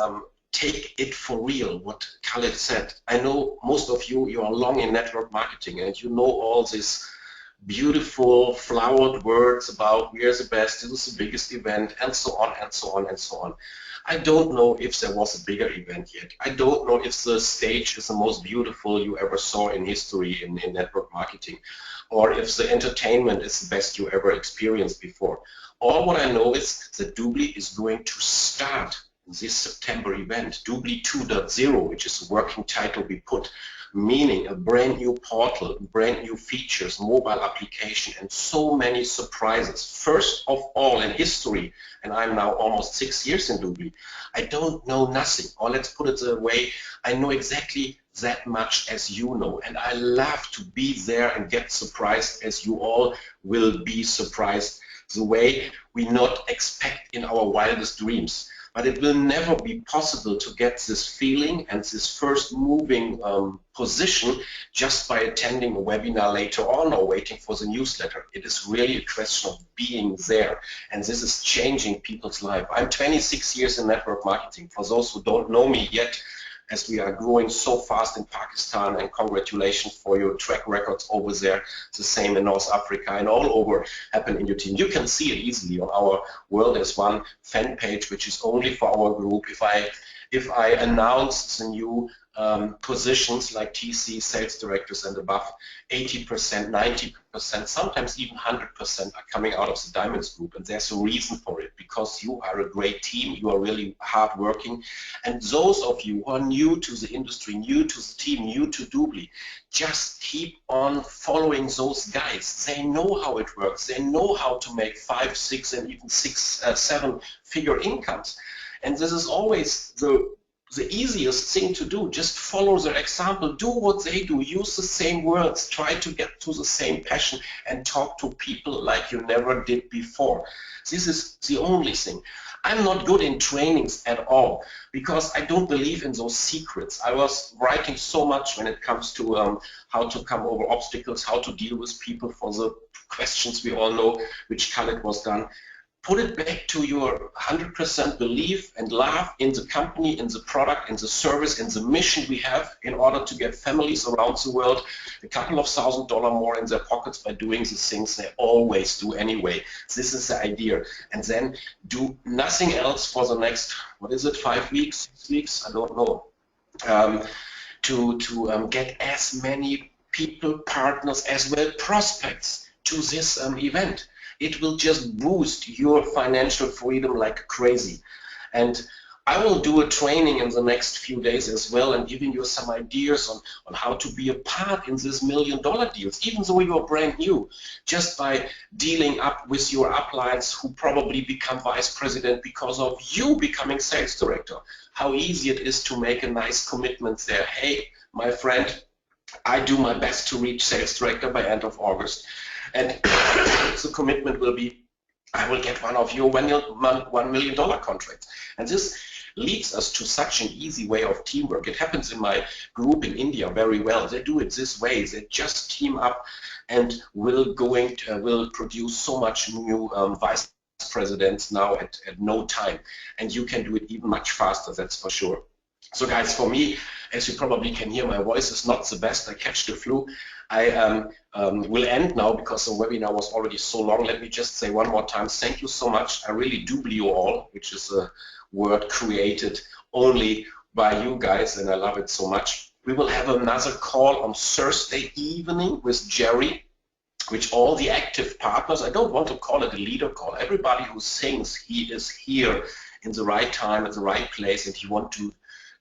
take it for real, what Khalid said. I know most of you are long in network marketing, and you know all these beautiful flowered words about we're the best, this is the biggest event, and so on and so on and so on. I don't know if there was a bigger event yet. I don't know if the stage is the most beautiful you ever saw in history in network marketing, or if the entertainment is the best you ever experienced before. All what I know is that Doobly is going to start this September event, Doobly 2.0, which is the working title we put, meaning a brand new portal, brand new features, mobile application, and so many surprises. First of all in history, and I'm now almost 6 years in Doobly, I don't know nothing, or let's put it the way, I know exactly that much as you know, and I love to be there and get surprised as you all will be surprised the way we not expect in our wildest dreams. But it will never be possible to get this feeling and this first moving position just by attending a webinar later on or waiting for the newsletter. It is really a question of being there, and this is changing people's life. I'm 26 years in network marketing. For those who don't know me yet, as we are growing so fast in Pakistan, and congratulations for your track records over there. It's the same in North Africa and all over happen in your team. You can see it easily on our World as One fan page, which is only for our group. If I announce the new positions like TC, sales directors and above, 80%, 90%, sometimes even 100% are coming out of the Diamonds group, and there's a reason for it, because you are a great team, you are really hardworking, and those of you who are new to the industry, new to the team, new to Doobly, just keep on following those guys. They know how it works, they know how to make 5, 6, and even 7 figure incomes, and this is always the easiest thing to do. Just follow their example, do what they do, use the same words, try to get to the same passion, and talk to people like you never did before. This is the only thing. I'm not good in trainings at all, because I don't believe in those secrets. I was writing so much when it comes to how to come over obstacles, how to deal with people for the questions we all know, which Khalid was done. Put it back to your 100% belief and love in the company, in the product, in the service, in the mission we have, in order to get families around the world a couple of $1,000 more in their pockets by doing the things they always do anyway. This is the idea. And then do nothing else for the next, what is it, 5 weeks, 6 weeks? I don't know. To get as many people, partners, as well prospects to this event. It will just boost your financial freedom like crazy. And I will do a training in the next few days as well, and giving you some ideas on how to be a part in these $1 million deals, even though you're brand new, just by dealing up with your uplines who probably become vice president because of you becoming sales director. How easy it is to make a nice commitment there. Hey, my friend, I do my best to reach sales director by end of August. And the commitment will be, I will get one of your $1 million contracts. And this leads us to such an easy way of teamwork. It happens in my group in India very well. They do it this way. They just team up and will produce so much new vice presidents now at no time. And you can do it even much faster, that's for sure. So guys, for me, as you probably can hear, my voice is not the best. I catch the flu. I will end now because the webinar was already so long. Let me just say one more time, thank you so much. I really do believe you all, which is a word created only by you guys, and I love it so much. We will have another call on Thursday evening with Jerry, which all the active partners, I don't want to call it a leader call, everybody who thinks he is here in the right time, at the right place, and he wants to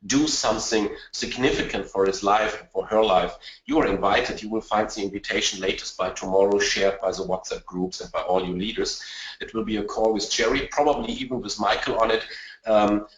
do something significant for his life and for her life, you are invited. You will find the invitation latest by tomorrow, shared by the WhatsApp groups and by all you leaders. It will be a call with Jerry, probably even with Michael on it,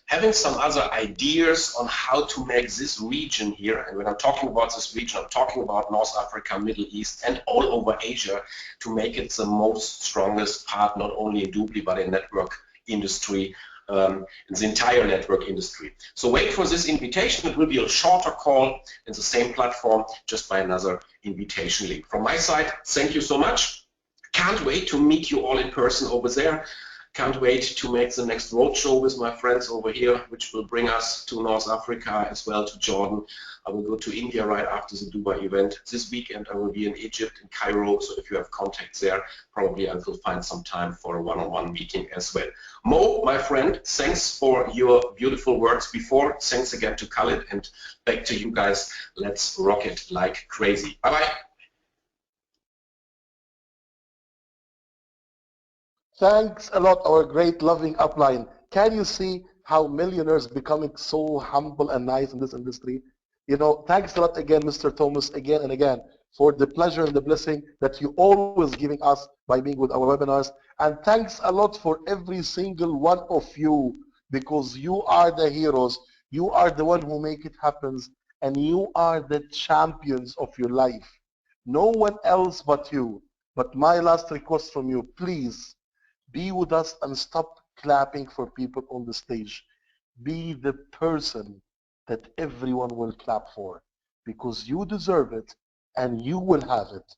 having some other ideas on how to make this region here, and when I'm talking about this region, I'm talking about North Africa, Middle East, and all over Asia, to make it the most strongest part, not only in Doobly, but in network industry, in the entire network industry. So wait for this invitation. It will be a shorter call in the same platform, just by another invitation link. From my side, thank you so much. Can't wait to meet you all in person over there. Can't wait to make the next roadshow with my friends over here, which will bring us to North Africa as well, to Jordan. I will go to India right after the Dubai event. This weekend I will be in Egypt, in Cairo, so if you have contacts there, probably I will find some time for a one-on-one meeting as well. Mo, my friend, thanks for your beautiful words before. Thanks again to Khalid, and back to you guys. Let's rock it like crazy. Bye-bye. Thanks a lot, our great loving upline. Can you see how millionaires becoming so humble and nice in this industry? You know, thanks a lot again, Mr. Thomas, again and again, for the pleasure and the blessing that you always giving us by being with our webinars. And thanks a lot for every single one of you, because you are the heroes. You are the one who make it happen, and you are the champions of your life. No one else but you. But my last request from you, please, be with us and stop clapping for people on the stage. Be the person that everyone will clap for, because you deserve it and you will have it.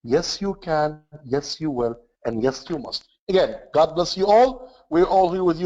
Yes, you can, yes, you will, and yes, you must. Again, God bless you all. We're all here with you.